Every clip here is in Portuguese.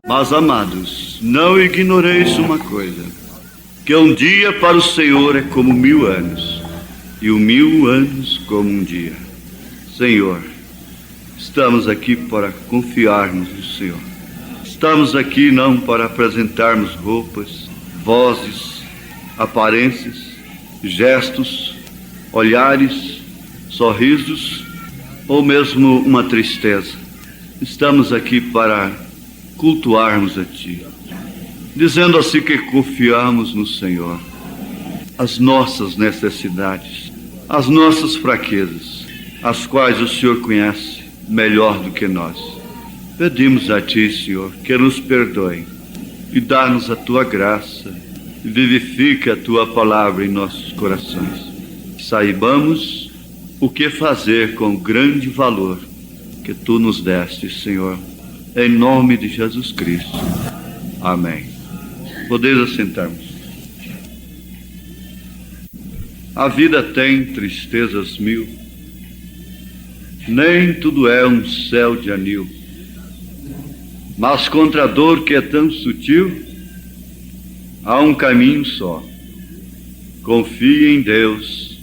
Mas, amados, não ignoreis uma coisa, que um dia para o Senhor é como 1000 anos, e 1000 anos como um dia. Senhor, estamos aqui para confiarmos no Senhor. Estamos aqui não para apresentarmos roupas, vozes, aparências, gestos, olhares, sorrisos ou mesmo uma tristeza. Estamos aqui para cultuarmos a Ti, dizendo assim que confiamos no Senhor, as nossas necessidades, as nossas fraquezas, as quais o Senhor conhece melhor do que nós. Pedimos a Ti, Senhor, que nos perdoe e dá-nos a Tua graça e vivifique a Tua palavra em nossos corações. Saibamos o que fazer com o grande valor que Tu nos deste, Senhor, em nome de Jesus Cristo. Amém. Podeis assentar-vos. A vida tem tristezas mil, nem tudo é um céu de anil, mas contra a dor que é tão sutil, há um caminho só. Confie em Deus,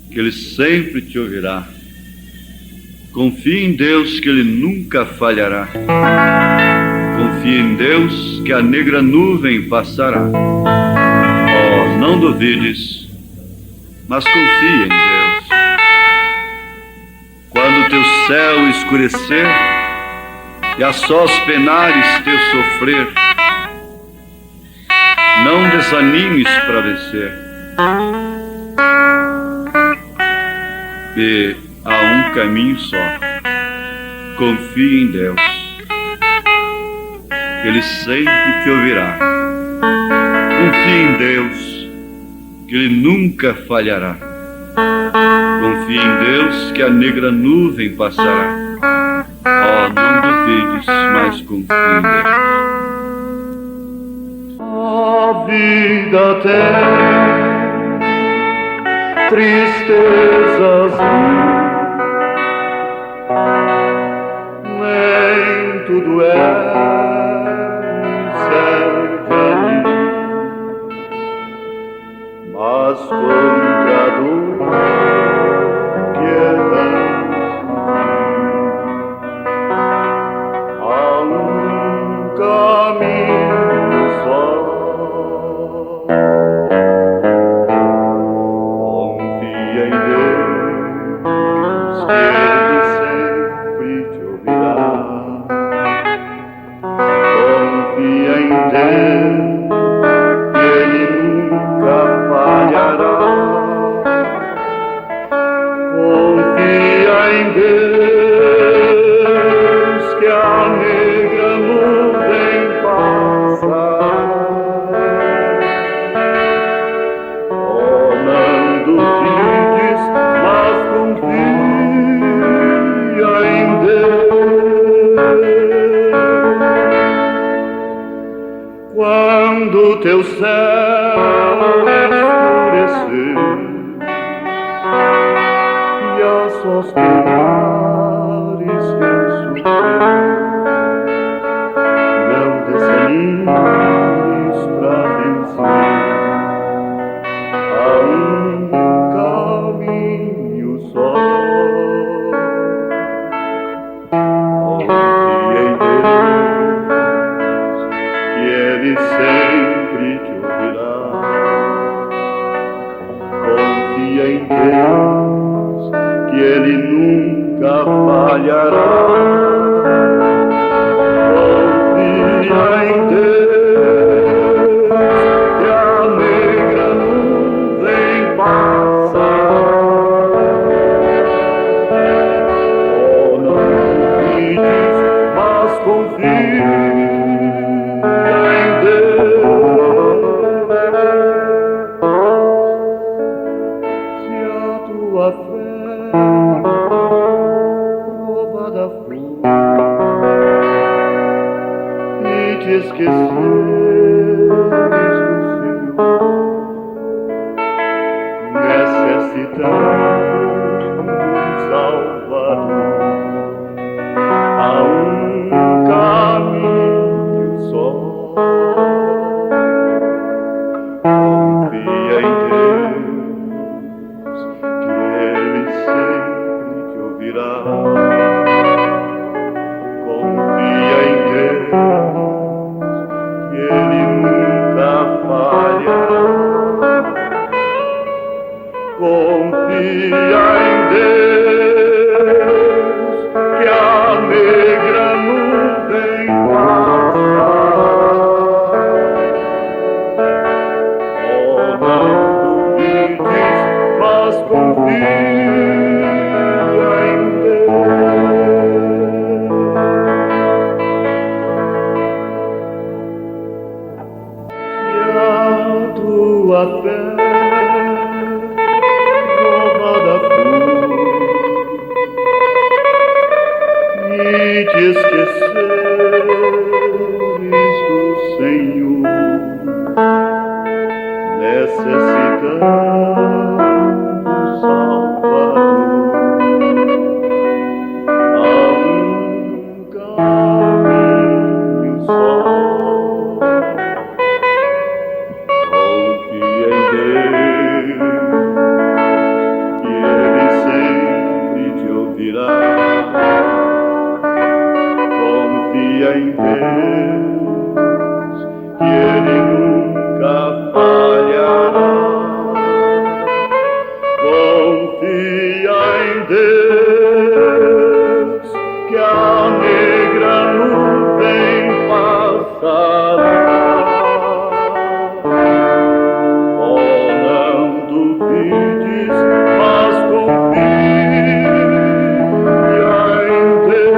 que Ele sempre te ouvirá. Confie em Deus, que Ele nunca falhará. Confie em Deus, que a negra nuvem passará. Oh, não duvides, mas confie em Deus. Quando teu céu escurecer e a sós penares teu sofrer, não desanimes para vencer. E há um caminho só. Confie em Deus, que Ele sempre te ouvirá. Confie em Deus, que Ele nunca falhará. Confie em Deus, que a negra nuvem passará. Oh, não duvides, mas confie em Deus. A vida tem tristezas mil, nem tudo é céu de anil, mas contra a dor que é tão sutil, há um caminho só. Confia em Deus, que Ele sempre te ouvirá. Confia em Deus, que Ele nunca falhará. Confia em Deus, que a negra nuvem passará. Oh, não duvides, mas confia em Deus. Quando teu céu escurecer e a sós penares teu sofrer, não desanimes pra vencer. Há um caminho só. Confia em Deus, que Ele sempre te ouvirá. Confia em Deus, que Ele nunca falhará. Confia em Deus, que a negra nuvem passará. Oh, não duvides, mas confia em Deus. Se a tua fé provada for e te esqueceres do Senhor, necessitando um Salvador, há um caminho te esqueceres do Senhor, necessitando Salvador, há caminho só. Confia em Deus, que Ele sempre te ouvirá. Confia em Deus, que Ele nunca falhará. Confia em Deus, que a negra nuvem passará. Oh, não duvides, mas confia em Deus.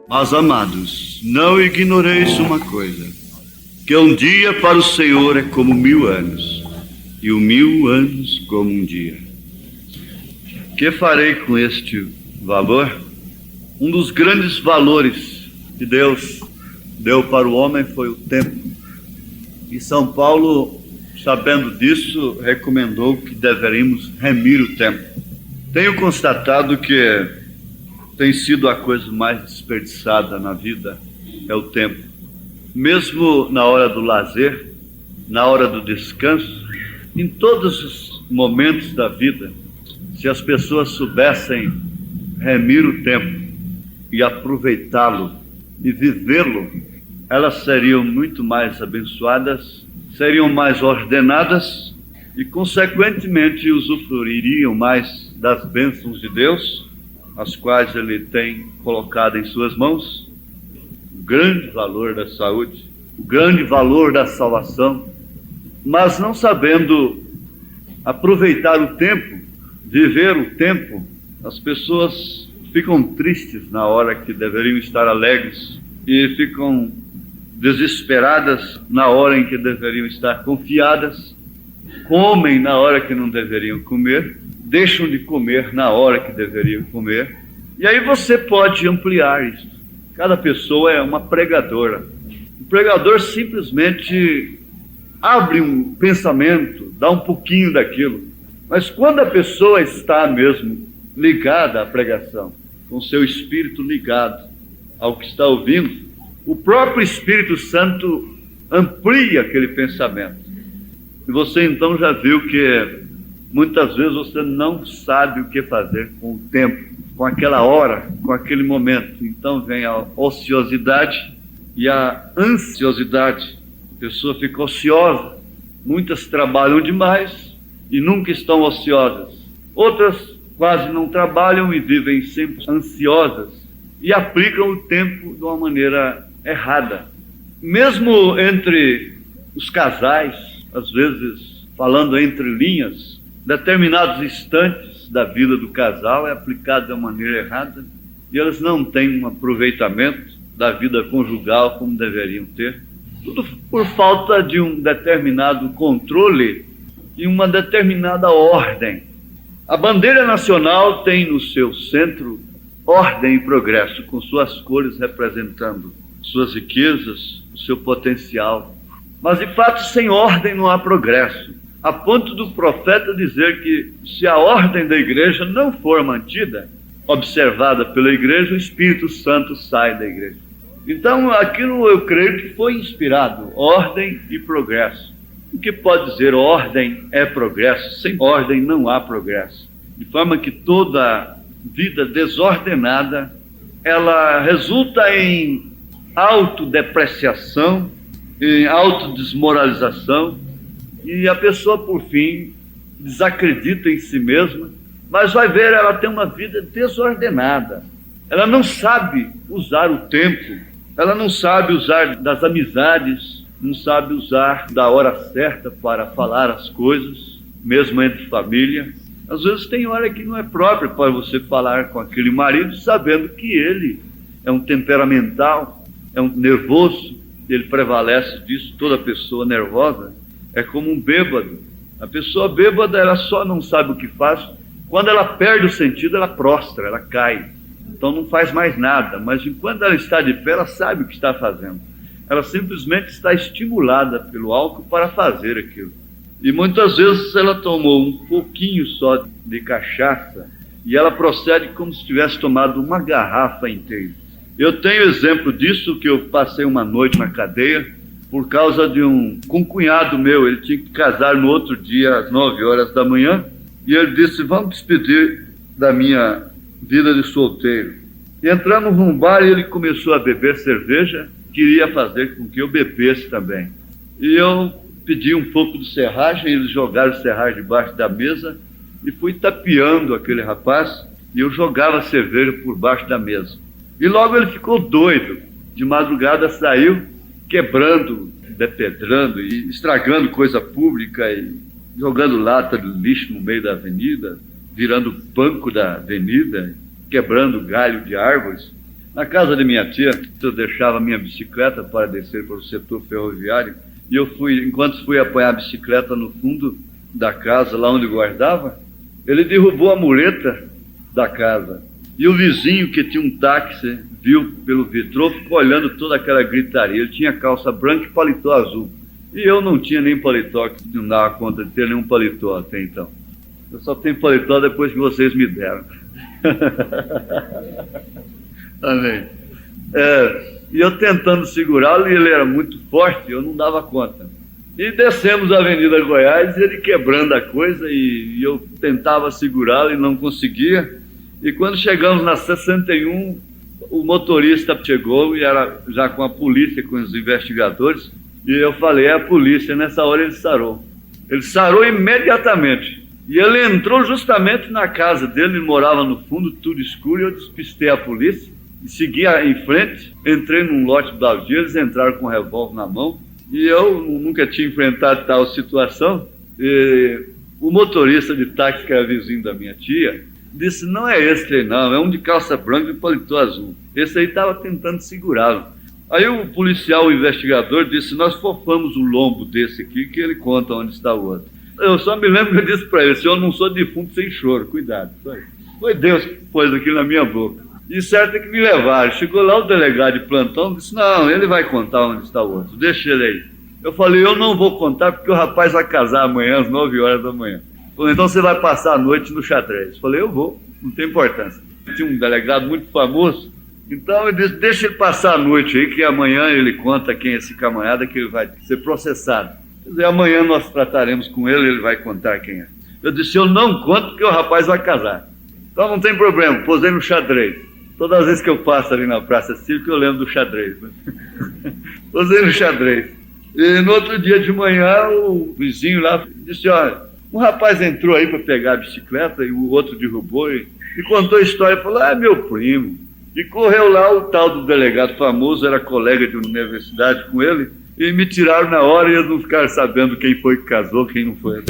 Mas, amados, não ignoreis uma coisa, que um dia para o Senhor é como 1000 anos, e 1000 anos como um dia. Que farei com este valor? Um dos grandes valores que Deus deu para o homem foi o tempo. E São Paulo, sabendo disso, recomendou que deveríamos remir o tempo. Tenho constatado que tem sido a coisa mais desperdiçada na vida, é o tempo. Mesmo na hora do lazer, na hora do descanso, em todos os momentos da vida, se as pessoas soubessem remir o tempo e aproveitá-lo e vivê-lo, elas seriam muito mais abençoadas, seriam mais ordenadas e, consequentemente, usufruiriam mais das bênçãos de Deus, as quais Ele tem colocado em suas mãos. O grande valor da saúde, o grande valor da salvação, mas não sabendo aproveitar o tempo, viver o tempo, as pessoas ficam tristes na hora que deveriam estar alegres e ficam desesperadas na hora em que deveriam estar confiadas, comem na hora que não deveriam comer, deixam de comer na hora que deveriam comer. E aí você pode ampliar isso. Cada pessoa é uma pregadora. O pregador simplesmente abre um pensamento, dá um pouquinho daquilo. Mas quando a pessoa está mesmo ligada à pregação, com seu espírito ligado ao que está ouvindo, o próprio Espírito Santo amplia aquele pensamento. E você então já viu que muitas vezes você não sabe o que fazer com o tempo, com aquela hora, com aquele momento. Então vem a ociosidade e a ansiosidade. A pessoa fica ociosa. Muitas trabalham demais e nunca estão ociosas. Outras quase não trabalham e vivem sempre ansiosas e aplicam o tempo de uma maneira errada. Mesmo entre os casais, às vezes, falando entre linhas, determinados instantes da vida do casal é aplicado de uma maneira errada e eles não têm um aproveitamento da vida conjugal como deveriam ter. Tudo por falta de um determinado controle e uma determinada ordem. A bandeira nacional tem no seu centro ordem e progresso, com suas cores representando suas riquezas, o seu potencial. Mas, de fato, sem ordem não há progresso, a ponto do profeta dizer que se a ordem da igreja não for mantida, observada pela igreja, o Espírito Santo sai da igreja. Então, aquilo eu creio que foi inspirado, ordem e progresso. O que pode dizer ordem é progresso, sem ordem não há progresso. De forma que toda vida desordenada, ela resulta em autodepreciação, em autodesmoralização, e a pessoa, por fim, desacredita em si mesma, mas vai ver, ela tem uma vida desordenada. Ela não sabe usar o tempo, ela não sabe usar das amizades, não sabe usar da hora certa para falar as coisas, mesmo entre família. Às vezes tem hora que não é própria para você falar com aquele marido, sabendo que ele é um temperamental, é um nervoso, ele prevalece disso. Toda pessoa nervosa é como um bêbado, A pessoa bêbada, ela só não sabe o que faz. Quando ela perde o sentido, ela prostra, ela cai. Então não faz mais nada. Mas enquanto ela está de pé, ela sabe o que está fazendo. Ela simplesmente está estimulada pelo álcool para fazer aquilo. E muitas vezes ela tomou um pouquinho só de cachaça e ela procede como se tivesse tomado uma garrafa inteira. Eu tenho exemplo disso, que eu passei uma noite na cadeia por causa de um cunhado meu. Ele tinha que casar no outro dia às 9 horas da manhã e ele disse: vamos despedir da minha vida de solteiro. E entramos num bar e ele começou a beber cerveja, queria fazer com que eu bebesse também. E eu pedi um pouco de serragem, eles jogaram serragem debaixo da mesa e fui tapeando aquele rapaz e eu jogava cerveja por baixo da mesa. E logo ele ficou doido. De madrugada saiu quebrando, depedrando e estragando coisa pública e jogando lata de lixo no meio da avenida, virando banco da avenida, quebrando galho de árvores. Na casa de minha tia, eu deixava minha bicicleta para descer para o setor ferroviário e enquanto fui apanhar a bicicleta no fundo da casa, lá onde guardava, ele derrubou a mureta da casa. E o vizinho, que tinha um táxi, viu pelo vitrô, ficou olhando toda aquela gritaria. Ele tinha calça branca e paletó azul. E eu não tinha nem paletó, que não dava conta de ter nenhum paletó até então. Eu só tenho paletó depois que vocês me deram. Amém. E eu tentando segurá-lo, e ele era muito forte, eu não dava conta. E descemos a Avenida Goiás, ele quebrando a coisa, e eu tentava segurá-lo e não conseguia. E quando chegamos na 61, o motorista chegou e era já com a polícia, com os investigadores, e eu falei: é a polícia. Nessa hora ele sarou. Ele sarou imediatamente. E ele entrou justamente na casa dele, ele morava no fundo, tudo escuro, e eu despistei a polícia e segui em frente. Entrei num lote baldio, eles entraram com um revólver na mão, e eu nunca tinha enfrentado tal situação. E o motorista de táxi, que era vizinho da minha tia, disse: não é esse não, é um de calça branca e paletó azul. Esse aí estava tentando segurá-lo. Aí o policial, o investigador, disse: nós fofamos o lombo desse aqui, que ele conta onde está o outro. Eu só me lembro que eu disse para ele: senhor, não sou defunto sem choro, cuidado. Foi Deus que pôs aquilo na minha boca. E certo é que me levaram. Chegou lá o delegado de plantão, disse: não, ele vai contar onde está o outro, deixa ele aí. Eu falei: eu não vou contar porque o rapaz vai casar amanhã às 9 horas da manhã. Falei: então você vai passar a noite no xadrez. Eu falei: eu vou, não tem importância. Tinha um delegado muito famoso, então eu disse: deixa ele passar a noite aí, que amanhã ele conta quem é esse camarada, que ele vai ser processado. Quer dizer, amanhã nós trataremos com ele, ele vai contar quem é. Eu disse: eu não conto porque o rapaz vai casar. Então não tem problema, posei no xadrez. Todas as vezes que eu passo ali na Praça Cívica, eu lembro do xadrez. Posei no xadrez. E no outro dia de manhã, o vizinho lá disse: olha, um rapaz entrou aí para pegar a bicicleta e o outro derrubou e contou a história. Falou: ah, é meu primo. E correu lá o tal do delegado famoso, era colega de universidade com ele, e me tiraram na hora e eles não ficaram sabendo quem foi que casou, quem não foi.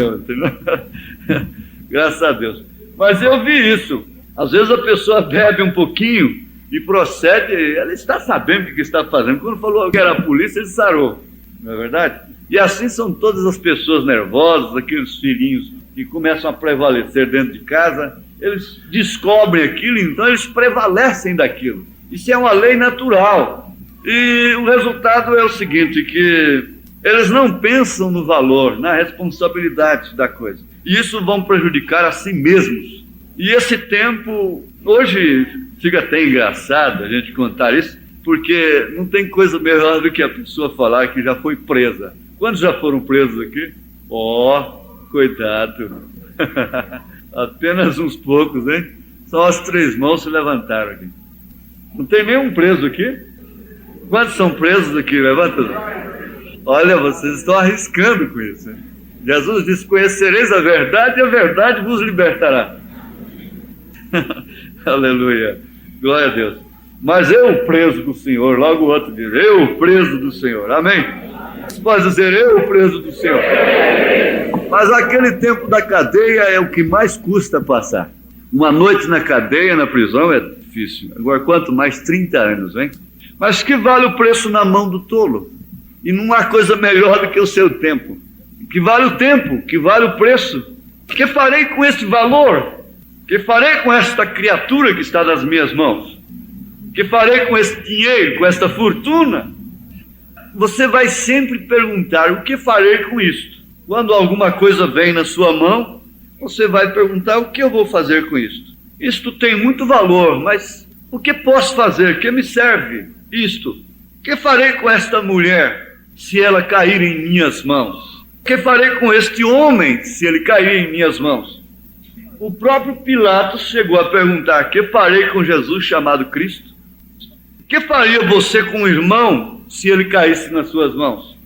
Graças a Deus. Mas eu vi isso. Às vezes a pessoa bebe um pouquinho e procede, ela está sabendo o que está fazendo. Quando falou que era a polícia, ele sarou. Não é verdade? E assim são todas as pessoas nervosas, aqueles filhinhos que começam a prevalecer dentro de casa. Eles descobrem aquilo, então eles prevalecem daquilo. Isso é uma lei natural. E o resultado é o seguinte, que eles não pensam no valor, na responsabilidade da coisa. E isso vão prejudicar a si mesmos. E esse tempo, hoje fica até engraçado a gente contar isso, porque não tem coisa melhor do que a pessoa falar que já foi presa. Quantos já foram presos aqui? Cuidado. Apenas uns poucos, hein? Só as 3 mãos se levantaram aqui. Não tem nenhum preso aqui? Quantos são presos aqui? Levanta. Olha, vocês estão arriscando com isso, hein? Jesus disse: conhecereis a verdade e a verdade vos libertará. Aleluia. Glória a Deus. Mas eu preso do Senhor, logo o outro diz: eu preso do Senhor. Amém? Você pode dizer: eu preso do Senhor. Mas aquele tempo da cadeia é o que mais custa passar. Uma noite na cadeia, na prisão, é difícil. Agora, quanto mais 30 anos, hein? Mas que vale o preço na mão do tolo? E não há coisa melhor do que o seu tempo. Que vale o tempo, que vale o preço. Que farei com este valor? Que farei com esta criatura que está nas minhas mãos? Que farei com esse dinheiro, com esta fortuna? Você vai sempre perguntar: o que farei com isto? Quando alguma coisa vem na sua mão, você vai perguntar: o que eu vou fazer com isto? Isto tem muito valor, mas o que posso fazer? Que me serve isto? O que farei com esta mulher se ela cair em minhas mãos? O que farei com este homem se ele cair em minhas mãos? O próprio Pilatos chegou a perguntar: que farei com Jesus chamado Cristo? Que faria você com o irmão se ele caísse nas suas mãos?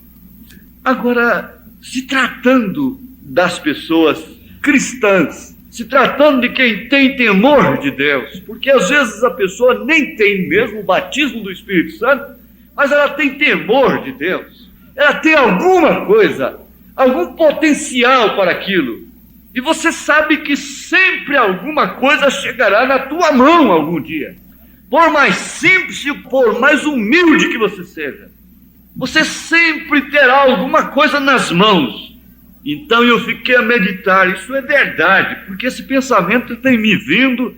Agora, se tratando das pessoas cristãs, se tratando de quem tem temor de Deus, porque às vezes a pessoa nem tem mesmo o batismo do Espírito Santo, mas ela tem temor de Deus, ela tem alguma coisa, algum potencial para aquilo, e você sabe que sempre alguma coisa chegará na tua mão algum dia. Por mais simples e por mais humilde que você seja, você sempre terá alguma coisa nas mãos. Então eu fiquei a meditar: isso é verdade, porque esse pensamento tem me vindo.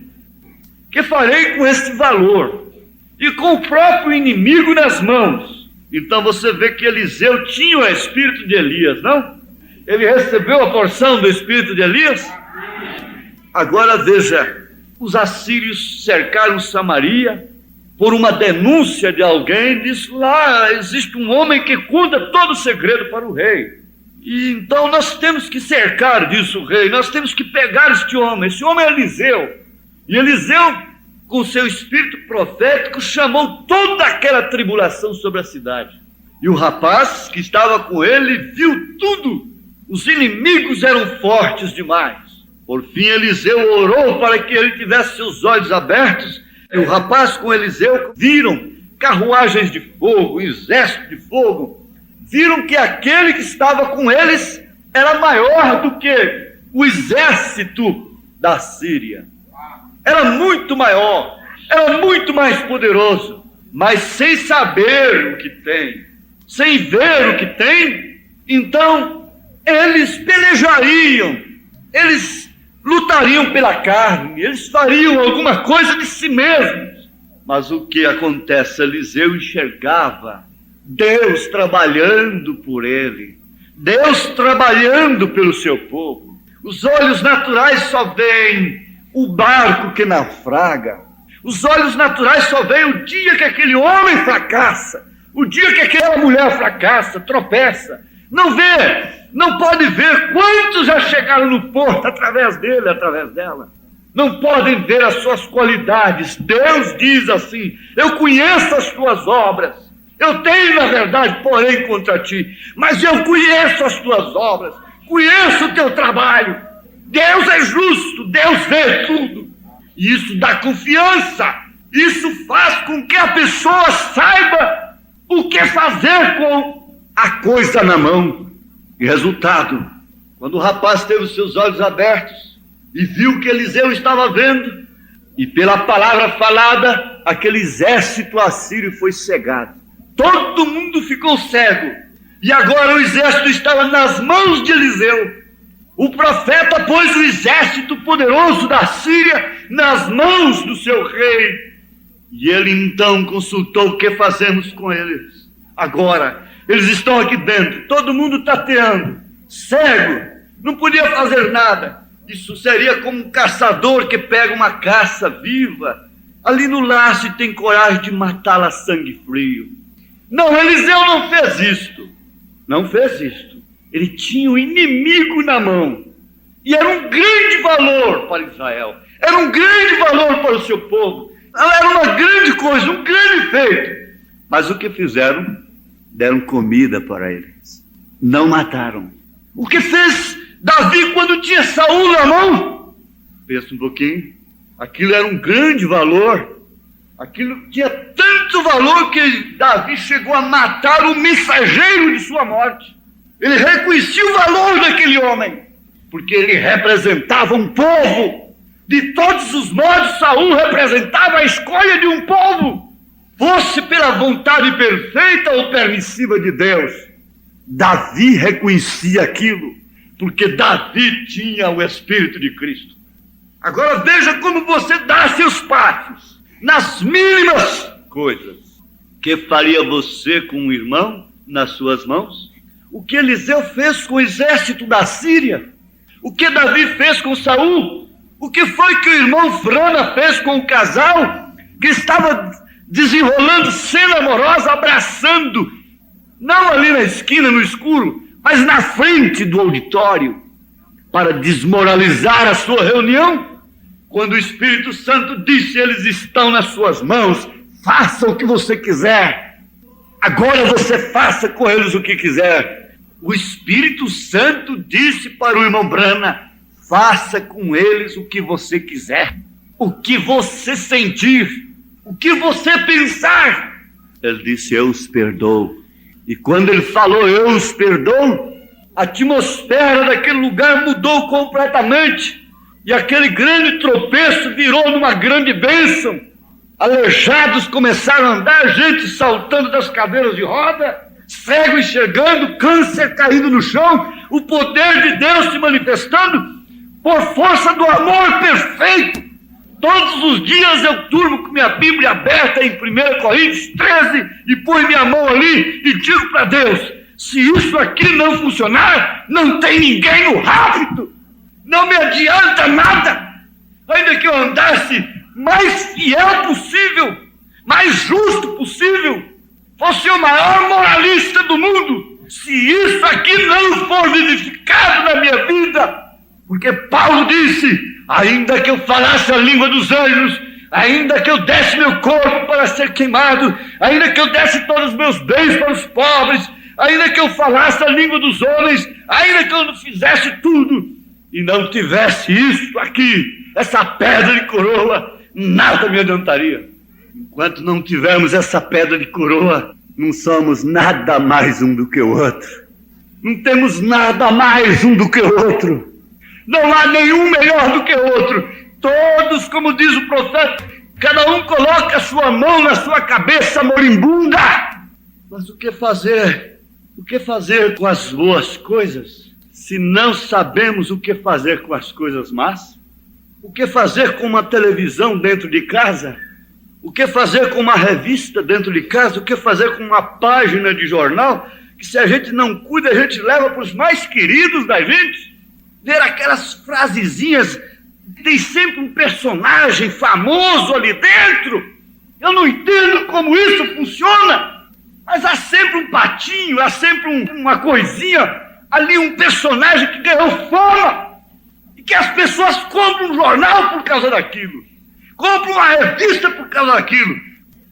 Que farei com este valor? E com o próprio inimigo nas mãos. Então você vê que Eliseu tinha o espírito de Elias, não? Ele recebeu a porção do espírito de Elias? Agora veja. Os assírios cercaram Samaria por uma denúncia de alguém. Diz: lá existe um homem que conta todo o segredo para o rei. E então nós temos que cercar disso o rei. Nós temos que pegar este homem. Esse homem é Eliseu. E Eliseu, com seu espírito profético, chamou toda aquela tribulação sobre a cidade. E o rapaz que estava com ele viu tudo. Os inimigos eram fortes demais. Por fim, Eliseu orou para que ele tivesse seus olhos abertos, e o rapaz com Eliseu viram carruagens de fogo, exército de fogo, viram que aquele que estava com eles era maior do que o exército da Síria. Era muito maior, era muito mais poderoso, mas sem saber o que tem, sem ver o que tem, então eles pelejariam, eles lutariam pela carne, eles fariam alguma coisa de si mesmos. Mas o que acontece? Eliseu enxergava Deus trabalhando por ele, Deus trabalhando pelo seu povo. Os olhos naturais só veem o barco que naufraga, os olhos naturais só veem o dia que aquele homem fracassa, o dia que aquela mulher fracassa, tropeça. Não vê, não pode ver quantos já chegaram no porto através dele, através dela. Não podem ver as suas qualidades. Deus diz assim: eu conheço as tuas obras. Eu tenho, na verdade, porém, contra ti, mas eu conheço as tuas obras, conheço o teu trabalho. Deus é justo, Deus vê tudo. E isso dá confiança. Isso faz com que a pessoa saiba o que fazer com a coisa na mão. E resultado, quando o rapaz teve os seus olhos abertos e viu que Eliseu estava vendo, e pela palavra falada, aquele exército assírio foi cegado. Todo mundo ficou cego. E agora o exército estava nas mãos de Eliseu. O profeta pôs o exército poderoso da Síria nas mãos do seu rei. E ele então consultou: o que fazemos com eles? Agora, eles estão aqui dentro, todo mundo tateando, cego, não podia fazer nada. Isso seria como um caçador que pega uma caça viva ali no laço e tem coragem de matá-la a sangue frio. Não, Eliseu não fez isto. Não fez isto. Ele tinha o inimigo na mão. E era um grande valor para Israel. Era um grande valor para o seu povo. Era uma grande coisa, um grande feito. Mas o que fizeram? Deram comida para eles. Não mataram. O que fez Davi quando tinha Saul na mão? Pensa um pouquinho. Aquilo era um grande valor. Aquilo tinha tanto valor que Davi chegou a matar o mensageiro de sua morte. Ele reconhecia o valor daquele homem, porque ele representava um povo. De todos os modos, Saul representava a escolha de um povo, fosse pela vontade perfeita ou permissiva de Deus. Davi reconhecia aquilo, porque Davi tinha o Espírito de Cristo. Agora veja como você dá seus passos nas mínimas coisas. O que faria você com um irmão nas suas mãos? O que Eliseu fez com o exército da Síria? O que Davi fez com Saul? O que foi que o irmão Frana fez com o casal que estava desenrolando cena amorosa, abraçando, não ali na esquina, no escuro, mas na frente do auditório, para desmoralizar a sua reunião? Quando o Espírito Santo disse: eles estão nas suas mãos, faça o que você quiser. Agora você faça com eles o que quiser. O Espírito Santo disse para o irmão Brana: faça com eles o que você quiser, o que você sentir, o que você pensar. Ele disse: eu os perdoo. E quando ele falou eu os perdoo, a atmosfera daquele lugar mudou completamente. E aquele grande tropeço virou numa grande bênção. Aleijados começaram a andar, gente saltando das cadeiras de roda, cego enxergando, câncer caindo no chão, o poder de Deus se manifestando por força do amor perfeito. Todos os dias eu durmo com minha Bíblia aberta em 1 Coríntios 13 e ponho minha mão ali e digo para Deus: se isso aqui não funcionar, não tem ninguém no rápido. Não me adianta nada, ainda que eu andasse mais fiel possível, mais justo possível, fosse o maior moralista do mundo, se isso aqui não for vivificado na minha vida. Porque Paulo disse: ainda que eu falasse a língua dos anjos, ainda que eu desse meu corpo para ser queimado, ainda que eu desse todos os meus bens para os pobres, ainda que eu falasse a língua dos homens, ainda que eu não fizesse tudo e não tivesse isso aqui, essa pedra de coroa, nada me adiantaria. Enquanto não tivermos essa pedra de coroa, não somos nada mais um do que o outro. Não temos nada mais um do que o outro. Não há nenhum melhor do que o outro. Todos, como diz o profeta, cada um coloca a sua mão na sua cabeça moribunda. Mas o que fazer? O que fazer com as boas coisas, se não sabemos o que fazer com as coisas más? O que fazer com uma televisão dentro de casa? O que fazer com uma revista dentro de casa? O que fazer com uma página de jornal que, se a gente não cuida, a gente leva para os mais queridos da gente? Ver aquelas frasezinhas, tem sempre um personagem famoso ali dentro. Eu não entendo como isso funciona, mas há sempre um patinho, há sempre uma coisinha ali, um personagem que ganhou fama, e que as pessoas compram um jornal por causa daquilo, compram uma revista por causa daquilo,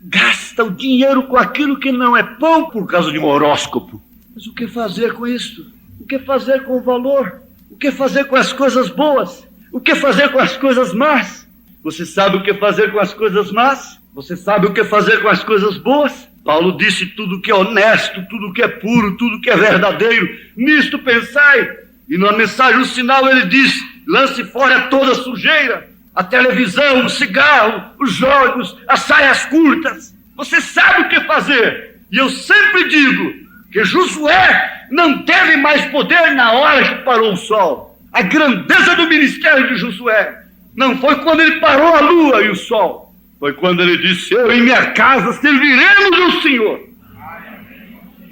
gasta o dinheiro com aquilo que não é pão por causa de um horóscopo. Mas o que fazer com isso? O que fazer com o valor? O que fazer com as coisas boas? O que fazer com as coisas más? Você sabe o que fazer com as coisas más? Você sabe o que fazer com as coisas boas? Paulo disse: tudo que é honesto, tudo que é puro, tudo que é verdadeiro, nisto pensai. E na mensagem o sinal ele diz: lance fora toda sujeira, a televisão, o cigarro, os jogos, as saias curtas. Você sabe o que fazer. E eu sempre digo que Josué não teve mais poder na hora que parou o sol. A grandeza do ministério de Josué não foi quando ele parou a lua e o sol, foi quando ele disse: eu e minha casa serviremos ao Senhor.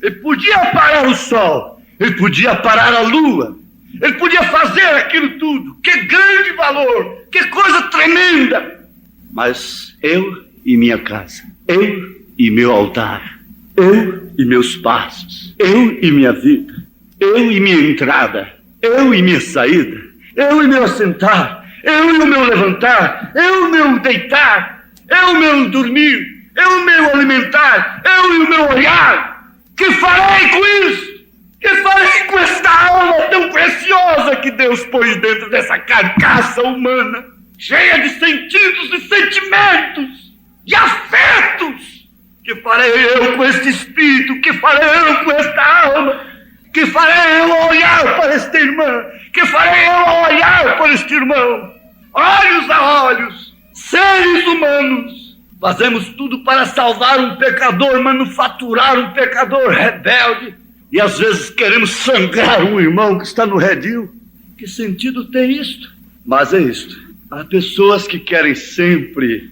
Ele podia parar o sol, ele podia parar a lua, ele podia fazer aquilo tudo. Que grande valor, que coisa tremenda. Mas eu e minha casa, eu e meu altar, eu e meus passos, eu e minha vida, eu e minha entrada, eu e minha saída, eu e meu assentar, eu e o meu levantar, eu e o meu deitar, eu e o meu dormir, eu e o meu alimentar, eu e o meu olhar. Que farei com isso? Que farei com esta alma tão preciosa que Deus pôs dentro dessa carcaça humana, cheia de sentidos e sentimentos, de afetos? Que farei eu com este espírito? Que farei eu com esta alma? Que farei eu ao olhar para esta irmã? Que farei eu ao olhar para este irmão? Olhos a olhos, seres humanos. Fazemos tudo para salvar um pecador, manufaturar um pecador rebelde, E às vezes queremos sangrar um irmão que está no redil. Que sentido tem isto? Mas é isto. Há pessoas que querem sempre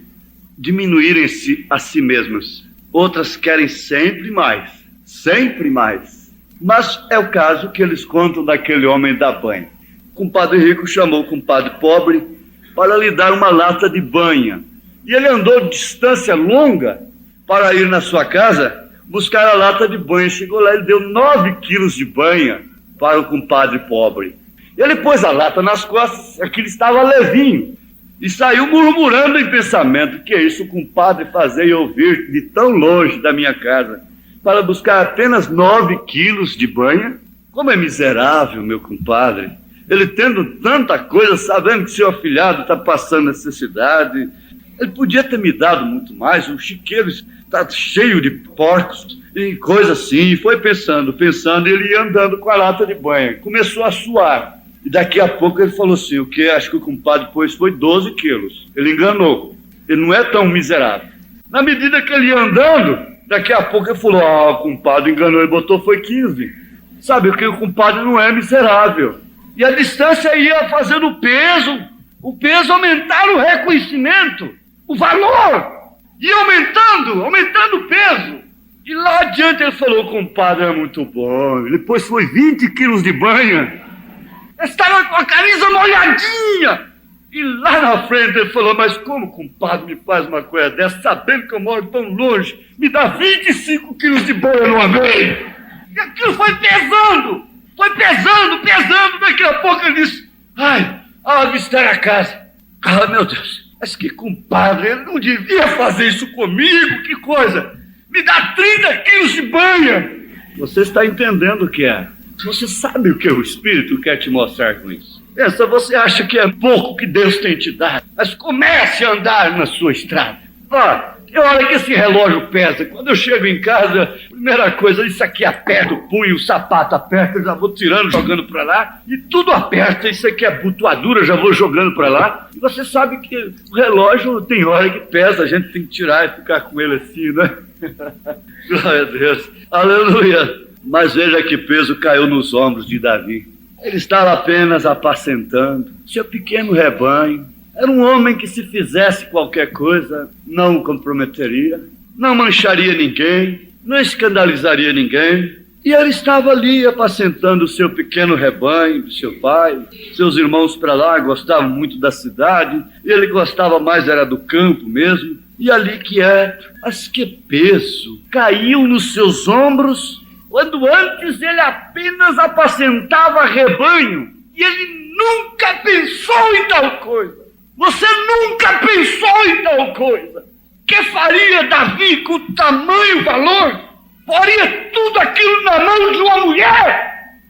diminuírem-se a si mesmas. Outras querem sempre mais. Sempre mais. Mas é o caso que eles contam daquele homem da banha. O compadre rico chamou o compadre pobre para lhe dar uma lata de banha. E ele andou distância longa para ir na sua casa buscar a lata de banha. Chegou lá, ele deu 9 quilos de banha para o compadre pobre. Ele pôs a lata nas costas, aquilo estava levinho, e saiu murmurando em pensamento: que é isso o compadre fazer e ouvir de tão longe da minha casa, para buscar apenas 9 quilos de banha? Como é miserável, meu compadre, ele tendo tanta coisa, sabendo que seu afilhado está passando necessidade. Ele podia ter me dado muito mais, o chiqueiro está cheio de porcos e coisa assim. E foi pensando, e ele ia andando com a lata de banha. Começou a suar. E daqui a pouco ele falou assim: o que acho que o compadre pôs foi 12 quilos. Ele enganou. Ele não é tão miserável. Na medida que ele ia andando, daqui a pouco ele falou: o compadre enganou, ele botou foi 15. Sabe que o compadre não é miserável. E a distância ia fazendo o peso aumentar o reconhecimento, o valor, ia aumentando o peso. E lá adiante ele falou: o compadre é muito bom. Ele pôs foi 20 quilos de banha. Estava com a camisa molhadinha. E lá na frente ele falou: mas como o compadre me faz uma coisa dessa, sabendo que eu moro tão longe, me dá 25 quilos de banha numa vez? E aquilo foi pesando. Daqui a pouco ele disse: visitar a casa. Meu Deus, mas que compadre, ele não devia fazer isso comigo, que coisa. Me dá 30 quilos de banha. Você está entendendo o que é? Você sabe o que o Espírito quer te mostrar com isso. Pensa, você acha que é pouco que Deus tem te dado, mas comece a andar na sua estrada. Olha que esse relógio pesa. Quando eu chego em casa, primeira coisa, isso aqui aperta o punho, o sapato aperta, eu já vou tirando, jogando para lá, e tudo aperta. Isso aqui é abotoadura, já vou jogando para lá. E você sabe que o relógio tem hora que pesa, a gente tem que tirar e ficar com ele assim, né? Glória a Deus, aleluia. Mas veja que peso caiu nos ombros de Davi. Ele estava apenas apacentando seu pequeno rebanho. Era um homem que, se fizesse qualquer coisa, não o comprometeria, não mancharia ninguém, não escandalizaria ninguém. E ele estava ali apacentando o seu pequeno rebanho de seu pai. Seus irmãos para lá gostavam muito da cidade, ele gostava mais era do campo mesmo. E ali quieto, mas que peso caiu nos seus ombros, quando antes ele apenas apacentava rebanho, e ele nunca pensou em tal coisa. Você nunca pensou em tal coisa. Que faria Davi com tamanho valor? Poria tudo aquilo na mão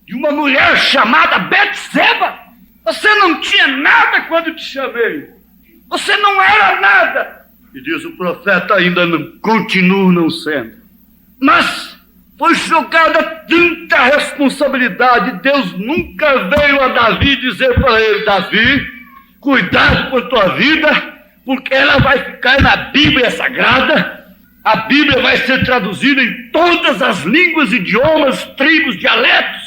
de uma mulher chamada Betseba. Você não tinha nada quando te chamei. Você não era nada. E diz o profeta: ainda continua não sendo. Mas foi jogada tanta responsabilidade. Deus nunca veio a Davi dizer para ele: Davi, cuidado com a tua vida, porque ela vai ficar na Bíblia Sagrada. A Bíblia vai ser traduzida em todas as línguas, idiomas, tribos, dialetos.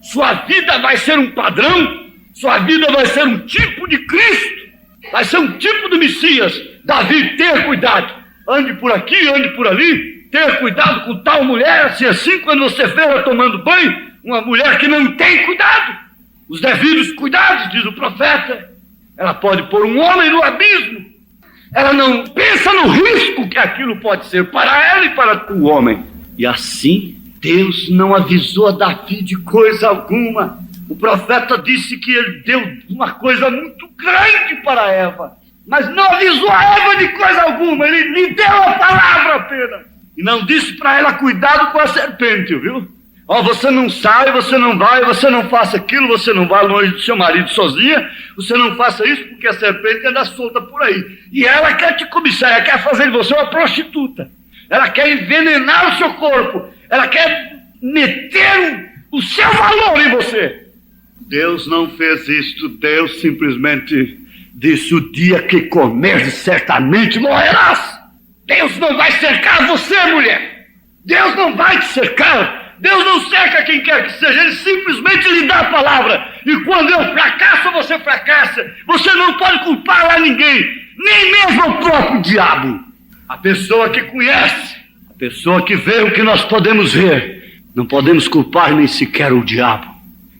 Sua vida vai ser um padrão. Sua vida vai ser um tipo de Cristo. Vai ser um tipo de Messias. Davi, tenha cuidado. Ande por aqui, ande por ali. Tenha cuidado com tal mulher, assim, quando você vê ela tomando banho, uma mulher que não tem cuidado. Os devidos cuidados, diz o profeta. Ela pode pôr um homem no abismo. Ela não pensa no risco que aquilo pode ser para ela e para o homem. E assim, Deus não avisou a Davi de coisa alguma. O profeta disse que ele deu uma coisa muito grande para Eva, mas não avisou a Eva de coisa alguma. Ele lhe deu a palavra apenas. E não disse para ela: cuidado com a serpente, viu? Você não sai, você não vai, você não faça aquilo, você não vai longe do seu marido sozinha, você não faça isso porque a serpente anda solta por aí. E ela quer te cobiçar, ela quer fazer de você uma prostituta. Ela quer envenenar o seu corpo, ela quer meter o seu valor em você. Deus não fez isto. Deus simplesmente disse: o dia que comeres, certamente morrerás. Deus não vai cercar você, mulher. Deus não vai te cercar. Deus não cerca quem quer que seja, Ele simplesmente lhe dá a palavra. E quando eu fracasso, você fracassa. Você não pode culpar lá ninguém, nem mesmo o próprio diabo. A pessoa que conhece, a pessoa que vê o que nós podemos ver, não podemos culpar nem sequer o diabo.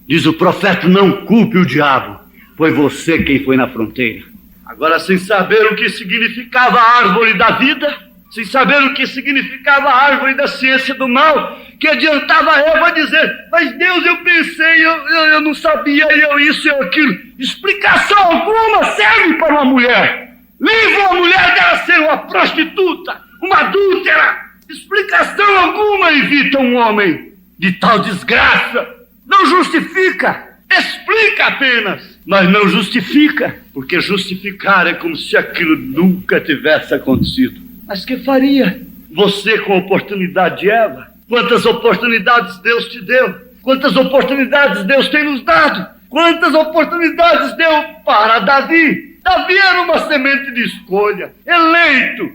Diz o profeta, não culpe o diabo, foi você quem foi na fronteira. Agora, sem saber o que significava a árvore da vida, sem saber o que significava a árvore da ciência do mal, que adiantava a Eva dizer, mas Deus, eu pensei, eu não sabia, isso e aquilo. Explicação alguma serve para uma mulher. Livra uma mulher dela ser uma prostituta, uma adúltera. Explicação alguma evita um homem de tal desgraça. Não justifica, explica apenas, mas não justifica, porque justificar é como se aquilo nunca tivesse acontecido. Mas que faria você com a oportunidade de Eva? Quantas oportunidades Deus te deu? Quantas oportunidades Deus tem nos dado? Quantas oportunidades deu para Davi? Davi era uma semente de escolha, eleito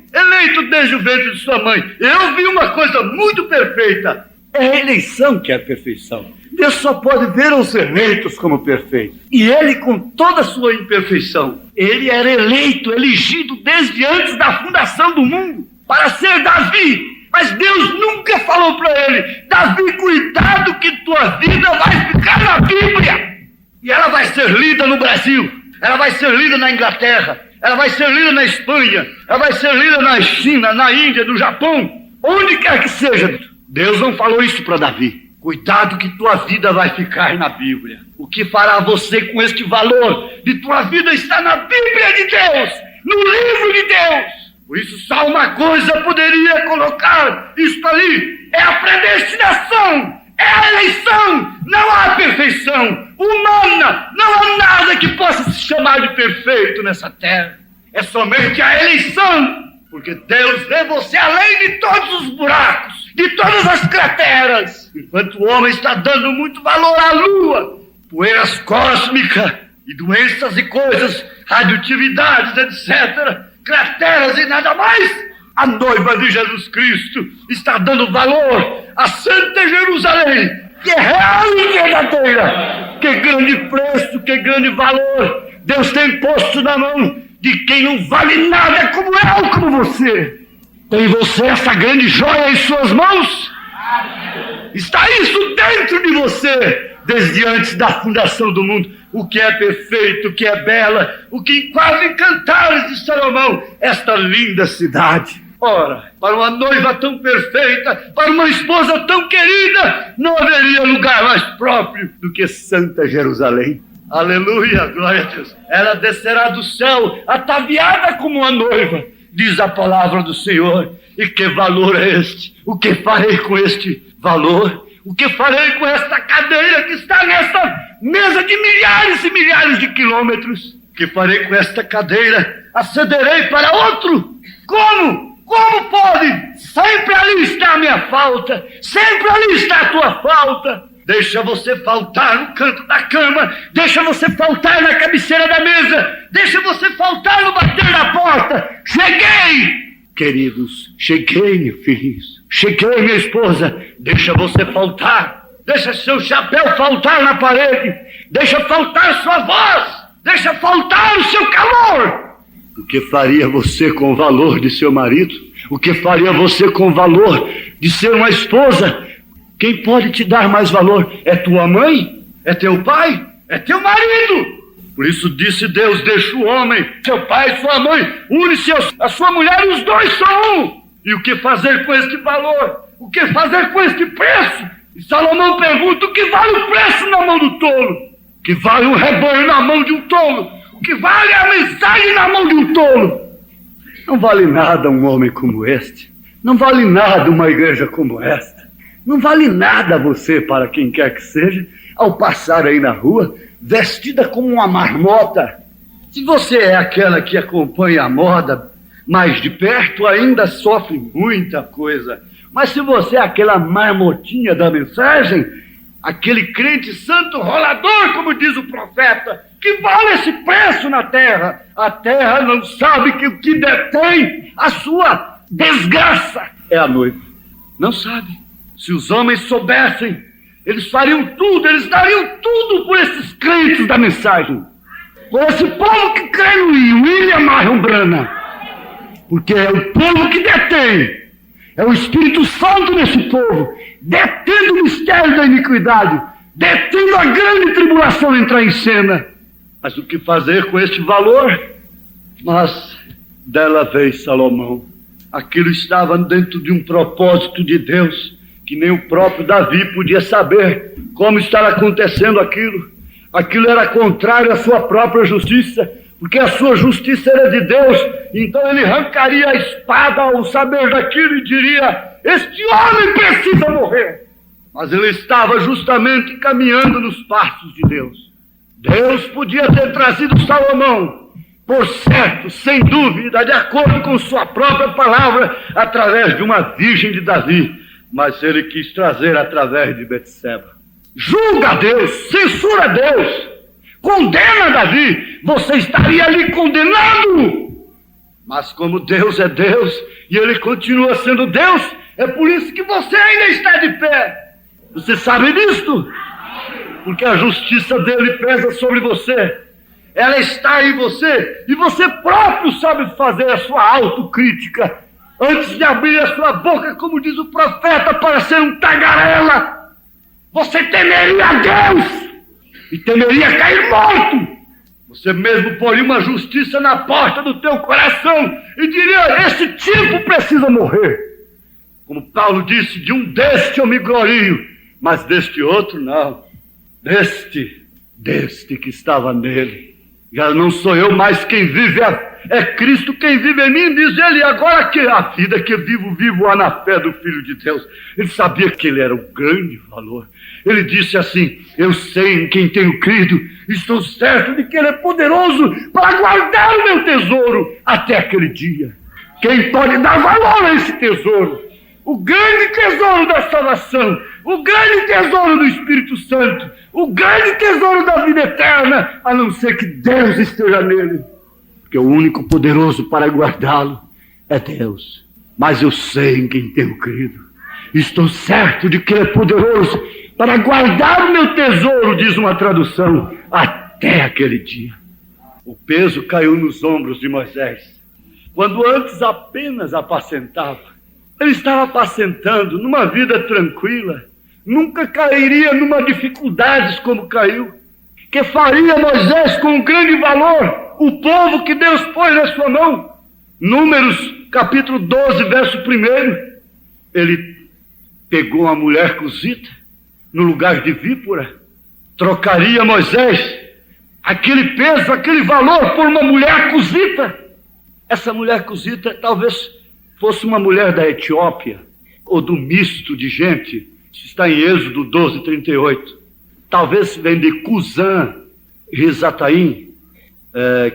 desde o ventre de sua mãe. Eu vi uma coisa muito perfeita, é a eleição que é a perfeição. Deus só pode ver os eleitos como perfeitos. E ele, com toda a sua imperfeição, ele era eleito, elegido desde antes da fundação do mundo, para ser Davi. Mas Deus nunca falou para ele, Davi, cuidado que tua vida vai ficar na Bíblia. E ela vai ser lida no Brasil, ela vai ser lida na Inglaterra, ela vai ser lida na Espanha, ela vai ser lida na China, na Índia, no Japão, onde quer que seja. Deus não falou isso para Davi. Cuidado que tua vida vai ficar na Bíblia. O que fará você com este valor de tua vida está na Bíblia de Deus, no livro de Deus. Por isso só uma coisa poderia colocar isso ali, é a predestinação, é a eleição. Não há perfeição humana, não há nada que possa se chamar de perfeito nessa terra. É somente a eleição, porque Deus vê você além de todos os buracos, de todas as crateras. Enquanto o homem está dando muito valor à lua, poeiras cósmicas e doenças e coisas, radioatividades, etc., crateras e nada mais, a noiva de Jesus Cristo está dando valor à Santa Jerusalém, que é real e verdadeira. Que grande preço, que grande valor Deus tem posto na mão de quem não vale nada como eu, como você. Tem você essa grande joia em suas mãos? Está isso dentro de você, desde antes da fundação do mundo. O que é perfeito, o que é bela, o que quase em Cantares de Salomão, esta linda cidade. Ora, para uma noiva tão perfeita, para uma esposa tão querida, não haveria lugar mais próprio do que Santa Jerusalém. Aleluia, glória a Deus. Ela descerá do céu, ataviada como uma noiva, diz a palavra do Senhor. E que valor é este? O que farei com este valor? O que farei com esta cadeira que está nesta mesa de milhares e milhares de quilômetros? O que farei com esta cadeira? Acederei para outro? Como? Como pode? Sempre ali está a minha falta, sempre ali está a tua falta. Deixa você faltar no canto da cama, deixa você faltar na cabeceira da mesa, deixa você faltar no bater da porta. Cheguei! Queridos, cheguei, meus filhos, cheguei, minha esposa. Deixa você faltar, deixa seu chapéu faltar na parede, deixa faltar sua voz, deixa faltar o seu calor. O que faria você com o valor de seu marido? O que faria você com o valor de ser uma esposa? Quem pode te dar mais valor? É tua mãe? É teu pai? É teu marido? Por isso disse Deus, deixa o homem, seu pai, sua mãe, une-se a sua mulher e os dois são um. E o que fazer com este valor? O que fazer com este preço? E Salomão pergunta, o que vale o preço na mão do tolo? O que vale um rebanho na mão de um tolo? O que vale a mensagem na mão de um tolo? Não vale nada um homem como este. Não vale nada uma igreja como esta. Não vale nada você, para quem quer que seja, ao passar aí na rua, vestida como uma marmota. Se você é aquela que acompanha a moda mais de perto, ainda sofre muita coisa. Mas se você é aquela marmotinha da mensagem, aquele crente santo rolador, como diz o profeta, que vale esse preço na terra, a terra não sabe que o que detém a sua desgraça é a noiva. Não sabe. Se os homens soubessem, eles fariam tudo, eles dariam tudo por esses crentes da mensagem. Por esse povo que crê no William Marion Branham. Porque é o povo que detém. É o Espírito Santo nesse povo, detendo o mistério da iniquidade, detendo a grande tribulação entrar em cena. Mas o que fazer com este valor? Mas dela veio Salomão. Aquilo estava dentro de um propósito de Deus, que nem o próprio Davi podia saber como estava acontecendo aquilo. Aquilo era contrário à sua própria justiça, porque a sua justiça era de Deus. Então ele arrancaria a espada ao saber daquilo e diria: este homem precisa morrer. Mas ele estava justamente caminhando nos passos de Deus. Deus podia ter trazido Salomão, por certo, sem dúvida, de acordo com sua própria palavra, através de uma virgem de Davi, mas ele quis trazer através de Betseba. Julga Deus, censura Deus, condena Davi, você estaria ali condenando. Mas como Deus é Deus e ele continua sendo Deus, é por isso que você ainda está de pé. Você sabe disso? Porque a justiça dele pesa sobre você. Ela está em você e você próprio sabe fazer a sua autocrítica antes de abrir a sua boca, como diz o profeta, para ser um tagarela. Você temeria a Deus e temeria cair morto. Você mesmo poria uma justiça na porta do teu coração e diria: esse tipo precisa morrer. Como Paulo disse: de um deste eu me glorio, mas deste outro não. Deste que estava nele. Já não sou eu mais quem vive, é Cristo quem vive em mim, diz ele. Agora que a vida que vivo na fé do Filho de Deus. Ele sabia que ele era o grande valor. Ele disse assim: eu sei em quem tenho crido, estou certo de que ele é poderoso para guardar o meu tesouro até aquele dia. Quem pode dar valor a esse tesouro? O grande tesouro da salvação, o grande tesouro do Espírito Santo, o grande tesouro da vida eterna, a não ser que Deus esteja nele. Porque o único poderoso para guardá-lo é Deus. Mas eu sei em quem tenho crido. Estou certo de que ele é poderoso para guardar o meu tesouro, diz uma tradução, até aquele dia. O peso caiu nos ombros de Moisés. Quando antes apenas apacentava, ele estava apacentando numa vida tranquila, nunca cairia numa dificuldades como caiu. Que faria Moisés com um grande valor o povo que Deus pôs na sua mão? Números capítulo 12, verso 1. Ele pegou uma mulher cozida no lugar de víbora. Trocaria Moisés aquele peso, aquele valor por uma mulher cozida? Essa mulher cozida talvez fosse uma mulher da Etiópia, ou do misto de gente. Isso está em Êxodo 12, 38. Talvez vem de Cusã, Risataim,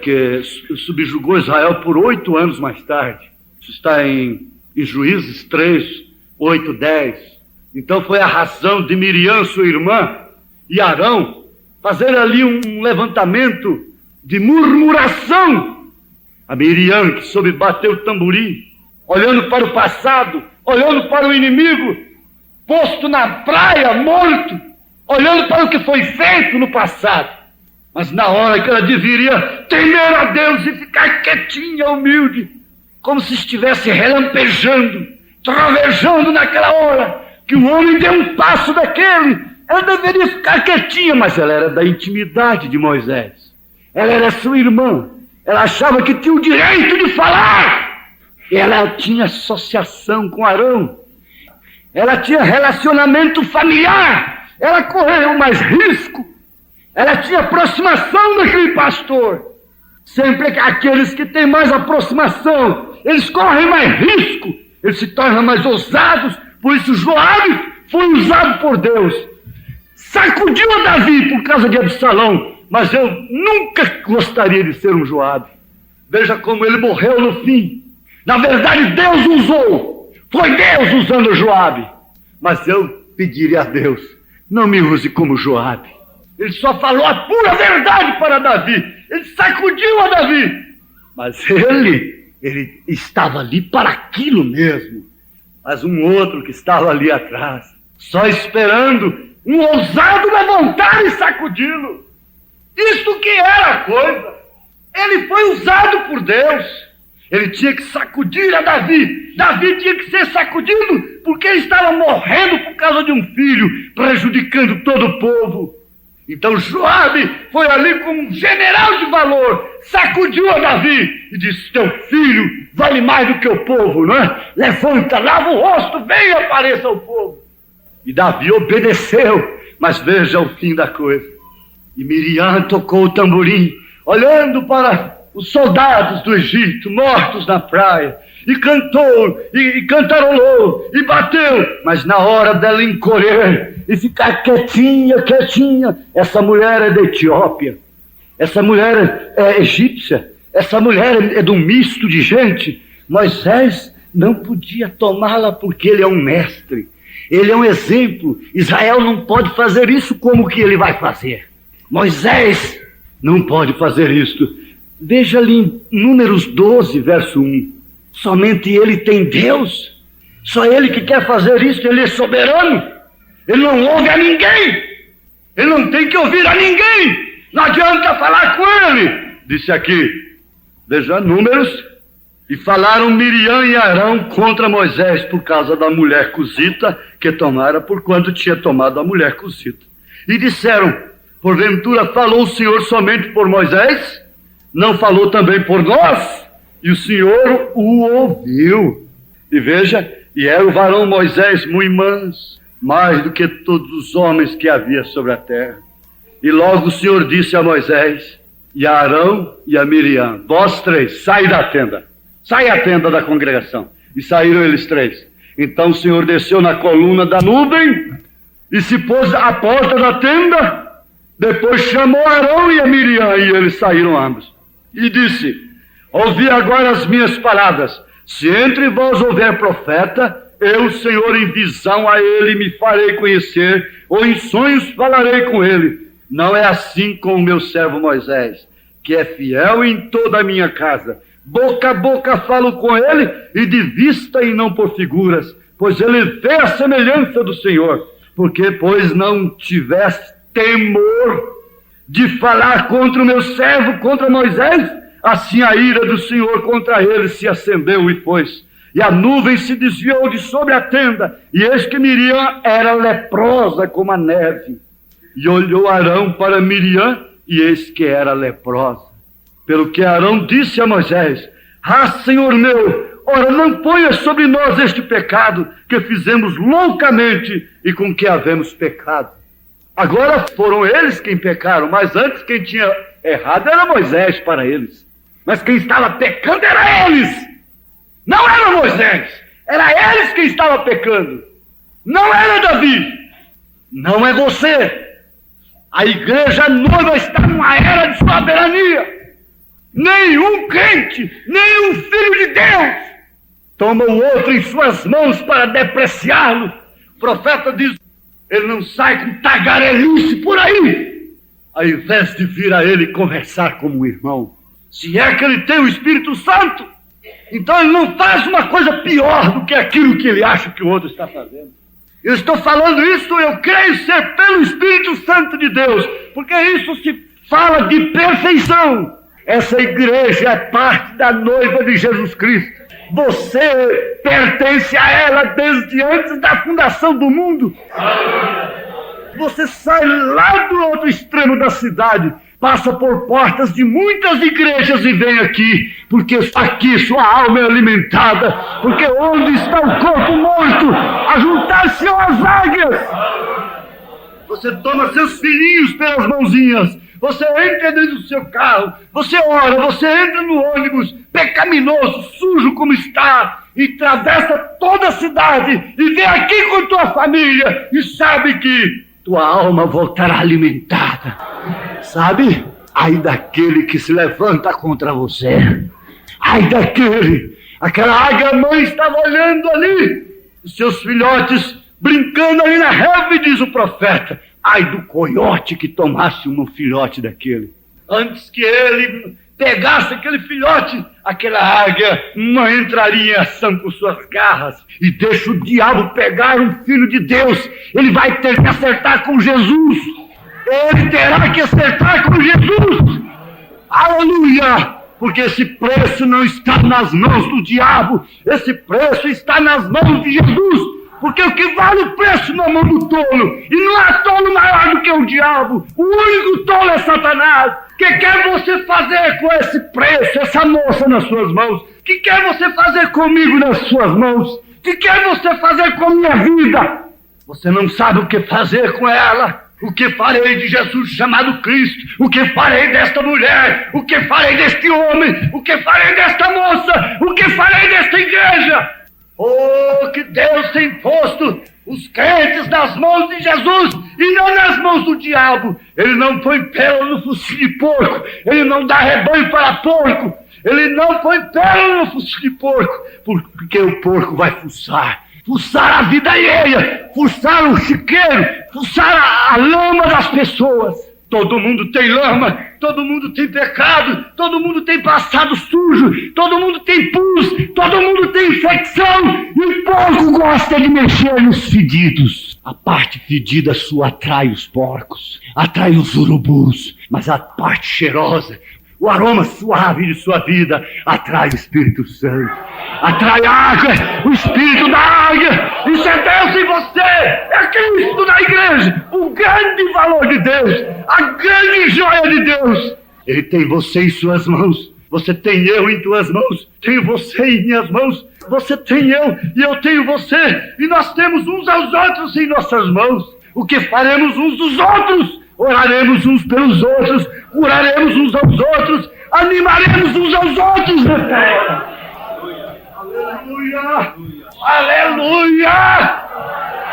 que subjugou Israel por 8 anos mais tarde. Isso está em Juízes 3, 8, 10. Então foi a razão de Miriam, sua irmã, e Arão fazer ali um levantamento de murmuração. A Miriam, que soube bater o tamborim, olhando para o passado, olhando para o inimigo, posto na praia, morto, olhando para o que foi feito no passado. Mas na hora que ela deveria temer a Deus e ficar quietinha, humilde, como se estivesse relampejando, trovejando naquela hora, que o homem deu um passo daquele, ela deveria ficar quietinha, mas ela era da intimidade de Moisés. Ela era sua irmã, ela achava que tinha o direito de falar. Ela tinha associação com Arão, ela tinha relacionamento familiar, ela correu mais risco, ela tinha aproximação daquele pastor. Sempre que aqueles que têm mais aproximação, eles correm mais risco, eles se tornam mais ousados. Por isso Joabe foi usado por Deus. Sacudiu a Davi por causa de Absalão, mas eu nunca gostaria de ser um Joabe. Veja como ele morreu no fim. Na verdade, Deus usou. Foi Deus usando Joabe. Mas eu pediria a Deus: não me use como Joabe. Ele só falou a pura verdade para Davi. Ele sacudiu a Davi. Mas ele estava ali para aquilo mesmo. Mas um outro que estava ali atrás, só esperando um ousado levantar e sacudi-lo. Isto que era a coisa. Ele foi usado por Deus. Ele tinha que sacudir a Davi. Davi tinha que ser sacudido porque ele estava morrendo por causa de um filho, prejudicando todo o povo. Então Joabe foi ali como um general de valor, sacudiu a Davi e disse: teu filho vale mais do que o povo, não é? Levanta, lava o rosto, vem e apareça ao povo. E Davi obedeceu, mas veja o fim da coisa. E Miriam tocou o tamborim, olhando para os soldados do Egito mortos na praia, e cantou, e cantarolou, e bateu, mas na hora dela encolher e ficar quietinha, quietinha, essa mulher é da Etiópia, essa mulher é egípcia, essa mulher é de um misto de gente. Moisés não podia tomá-la porque ele é um mestre, ele é um exemplo. Israel não pode fazer isso como que ele vai fazer. Moisés não pode fazer isso. Veja ali em Números 12, verso 1. Somente ele tem Deus. Só ele que quer fazer isso. Ele é soberano. Ele não ouve a ninguém. Ele não tem que ouvir a ninguém. Não adianta falar com ele. Disse aqui, veja Números. E falaram Miriam e Arão contra Moisés por causa da mulher cusita que tomara, porquanto tinha tomado a mulher cusita. E disseram: porventura falou o Senhor somente por Moisés? Não falou também por nós? E o Senhor o ouviu. E veja, e era o varão Moisés muito manso, mais do que todos os homens que havia sobre a terra. E logo o Senhor disse a Moisés, e a Arão e a Miriam: vós três, sai da tenda. Sai a tenda da congregação. E saíram eles três. Então o Senhor desceu na coluna da nuvem e se pôs à porta da tenda. Depois chamou Arão e a Miriam, e eles saíram ambos. E disse: ouvi agora as minhas palavras. Se entre vós houver profeta, eu, Senhor, em visão a ele me farei conhecer, ou em sonhos falarei com ele. Não é assim com o meu servo Moisés, que é fiel em toda a minha casa. Boca a boca falo com ele, e de vista e não por figuras, pois ele vê a semelhança do Senhor. Porque, pois, não tiveste temor de falar contra o meu servo, contra Moisés, assim a ira do Senhor contra ele se acendeu e foi-se. E a nuvem se desviou de sobre a tenda, e eis que Miriam era leprosa como a neve. E olhou Arão para Miriam, e eis que era leprosa. Pelo que Arão disse a Moisés: Senhor meu, ora não ponha sobre nós este pecado, que fizemos loucamente e com que havemos pecado. Agora foram eles quem pecaram, mas antes quem tinha errado era Moisés para eles. Mas quem estava pecando era eles. Não era Moisés, era eles quem estava pecando. Não era Davi. Não é você. A igreja noiva está numa era de soberania. Nenhum crente, nenhum filho de Deus toma o outro em suas mãos para depreciá-lo. O profeta diz: ele não sai com tagarelice por aí, ao invés de vir a ele conversar como um irmão. Se é que ele tem o Espírito Santo, então ele não faz uma coisa pior do que aquilo que ele acha que o outro está fazendo. Eu estou falando isso, eu creio ser pelo Espírito Santo de Deus, porque isso se fala de perfeição. Essa igreja é parte da noiva de Jesus Cristo. Você pertence a ela desde antes da fundação do mundo. Você sai lá do outro extremo da cidade, passa por portas de muitas igrejas e vem aqui, porque aqui sua alma é alimentada, porque onde está o corpo morto, ajuntar-se às águias. Você toma seus filhinhos pelas mãozinhas, você entra dentro do seu carro, você ora, você entra no ônibus, pecaminoso, sujo como está, e atravessa toda a cidade, e vem aqui com tua família, e sabe que tua alma voltará alimentada. Sabe? Ai daquele que se levanta contra você. Ai daquele. Aquela águia mãe estava olhando ali, os seus filhotes brincando ali na relva, e diz o profeta: ai do coiote que tomasse um filhote daquele. Antes que ele pegasse aquele filhote, aquela águia não entraria em ação com suas garras. E deixa o diabo pegar um filho de Deus. Ele vai ter que acertar com Jesus. Ele terá que acertar com Jesus. Aleluia! Porque esse preço não está nas mãos do diabo. Esse preço está nas mãos de Jesus. Porque o que vale o preço na mão do tolo. E não há tolo maior do que o diabo. O único tolo é Satanás. O que quer você fazer com esse preço, essa moça nas suas mãos? O que quer você fazer comigo nas suas mãos? O que quer você fazer com a minha vida? Você não sabe o que fazer com ela. O que farei de Jesus chamado Cristo? O que farei desta mulher? O que farei deste homem? O que farei desta moça? O que farei desta igreja? Oh, que Deus tem posto os crentes nas mãos de Jesus e não nas mãos do diabo. Ele não põe pelo no focinho de porco. Ele não dá rebanho para porco. Ele não põe pelo no focinho de porco, porque o porco vai fuçar a vida alheia, fuçar o chiqueiro, fuçar a lama das pessoas. Todo mundo tem lama, todo mundo tem pecado, todo mundo tem passado sujo, todo mundo tem pus, todo mundo tem infecção, e o porco gosta de mexer nos fedidos. A parte fedida sua atrai os porcos, atrai os urubus, mas a parte cheirosa, o aroma suave de sua vida atrai o Espírito Santo, atrai a águia, o Espírito da águia. Isso é Deus em você, é Cristo na igreja, o grande valor de Deus, a grande joia de Deus. Ele tem você em suas mãos, você tem eu em tuas mãos, tenho você em minhas mãos, você tem eu e eu tenho você, e nós temos uns aos outros em nossas mãos. O que faremos uns dos outros? Oraremos uns pelos outros, curaremos uns aos outros, animaremos uns aos outros na terra. Aleluia! Aleluia!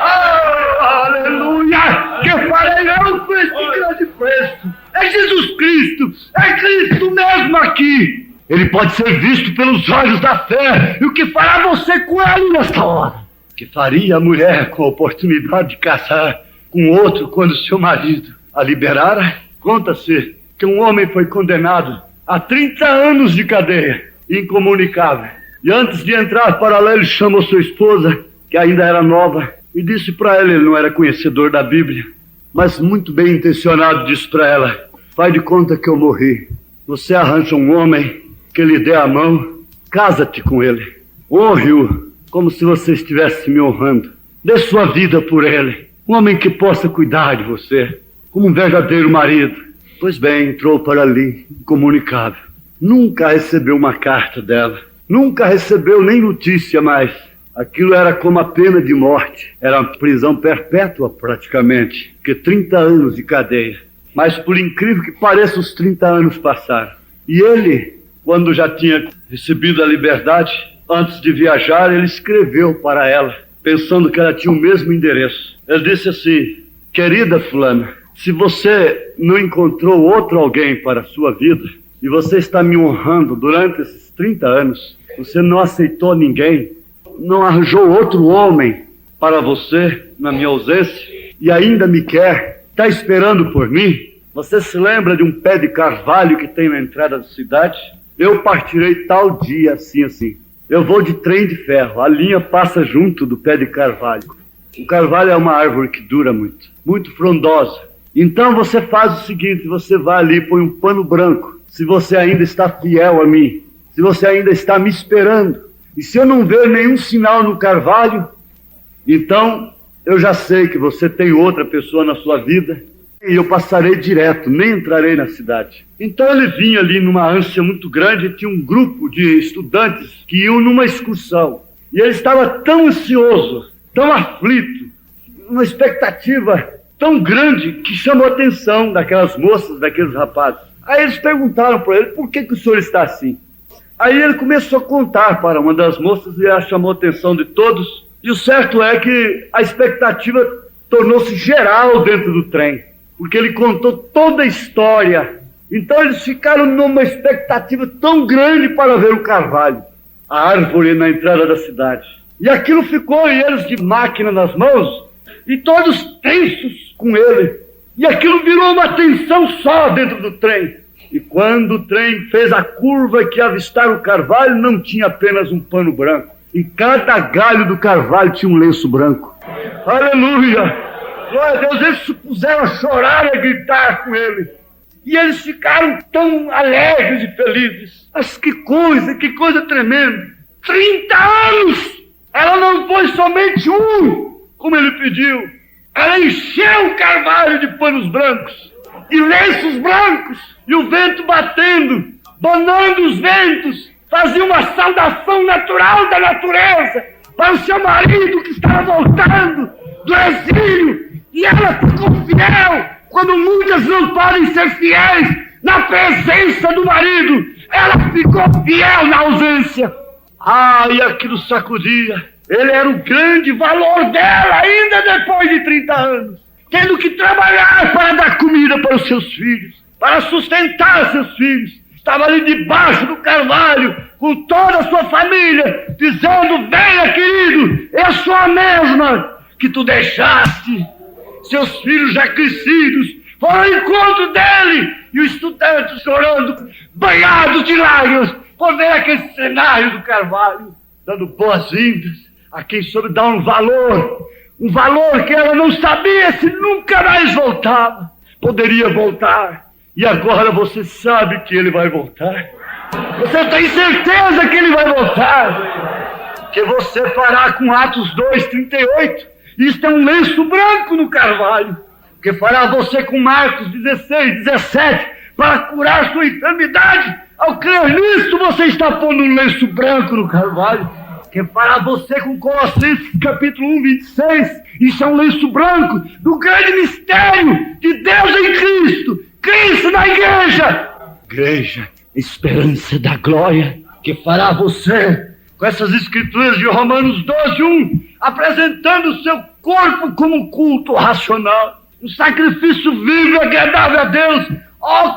Oh, aleluia! Que farei eu com esse grande preço? É Jesus Cristo! É Cristo mesmo aqui! Ele pode ser visto pelos olhos da fé. E o que fará você com ele nesta hora? O que faria a mulher com a oportunidade de casar com outro quando seu marido a liberara? Conta-se que um homem foi condenado a 30 anos de cadeia, incomunicável. E antes de entrar para lá, ele chamou sua esposa, que ainda era nova, e disse para ela, ele não era conhecedor da Bíblia, mas muito bem intencionado, disse para ela: faz de conta que eu morri. Você arranja um homem que lhe dê a mão, casa-te com ele. Honre-o como se você estivesse me honrando. Dê sua vida por ele. Um homem que possa cuidar de você como um verdadeiro marido. Pois bem, entrou para ali, incomunicável. Nunca recebeu uma carta dela. Nunca recebeu nem notícia mais. Aquilo era como a pena de morte. Era uma prisão perpétua praticamente. Porque 30 anos de cadeia. Mas por incrível que pareça, os 30 anos passaram. E ele, quando já tinha recebido a liberdade, antes de viajar, ele escreveu para ela, pensando que ela tinha o mesmo endereço. Ele disse assim: querida fulana, se você não encontrou outro alguém para a sua vida, e você está me honrando durante esses 30 anos, você não aceitou ninguém, não arranjou outro homem para você na minha ausência, e ainda me quer, está esperando por mim, você se lembra de um pé de carvalho que tem na entrada da cidade? Eu partirei tal dia, assim, assim. Eu vou de trem de ferro, a linha passa junto do pé de carvalho. O carvalho é uma árvore que dura muito, muito frondosa. Então você faz o seguinte, você vai ali e põe um pano branco, se você ainda está fiel a mim, se você ainda está me esperando. E se eu não ver nenhum sinal no carvalho, então eu já sei que você tem outra pessoa na sua vida, e eu passarei direto, nem entrarei na cidade. Então ele vinha ali numa ânsia muito grande, tinha um grupo de estudantes que iam numa excursão. E ele estava tão ansioso, tão aflito, uma expectativa tão grande que chamou a atenção daquelas moças, daqueles rapazes. Aí eles perguntaram para ele: por que o senhor está assim? Aí ele começou a contar para uma das moças e ela chamou a atenção de todos. E o certo é que a expectativa tornou-se geral dentro do trem, porque ele contou toda a história. Então eles ficaram numa expectativa tão grande para ver o carvalho, a árvore na entrada da cidade. E aquilo ficou, e eles de máquina nas mãos, e todos tensos com ele. E aquilo virou uma tensão só dentro do trem. E quando o trem fez a curva que avistaram o carvalho, não tinha apenas um pano branco. Em cada galho do carvalho tinha um lenço branco. Aleluia! Glória a Deus, eles se puseram a chorar e a gritar com ele. E eles ficaram tão alegres e felizes. Mas que coisa tremenda. 30 anos! Ela não foi somente um, como ele pediu. Ela encheu o carvalho de panos brancos e lenços brancos, e o vento batendo, banando os ventos, fazia uma saudação natural da natureza para o seu marido que estava voltando do exílio. E ela ficou fiel, quando muitas não podem ser fiéis na presença do marido. Ela ficou fiel na ausência. E aquilo sacudia. Ele era o grande valor dela, ainda depois de 30 anos. Tendo que trabalhar para dar comida para os seus filhos, para sustentar seus filhos. Estava ali debaixo do carvalho, com toda a sua família, dizendo: venha, querido, eu sou a mesma que tu deixaste. Seus filhos já crescidos foram ao encontro dele, e o estudante chorando, banhado de lágrimas, por ver aquele cenário do carvalho, dando boas-vindas a quem soube dar um valor que ela não sabia se nunca mais voltava. Poderia voltar, e agora você sabe que ele vai voltar. Você tem certeza que ele vai voltar, que você fará com Atos 2:38. Isto é um lenço branco no carvalho, que fará você com Marcos 16:17, para curar sua enfermidade. Ao crer nisso, você está pondo um lenço branco no carvalho, que fará você com Colossenses capítulo 1:26. Isso é um lenço branco do grande mistério de Deus em Cristo, Cristo na igreja, esperança da glória, que fará você com essas escrituras de Romanos 12:1, apresentando o seu corpo como um culto racional, um sacrifício vivo e agradável a Deus.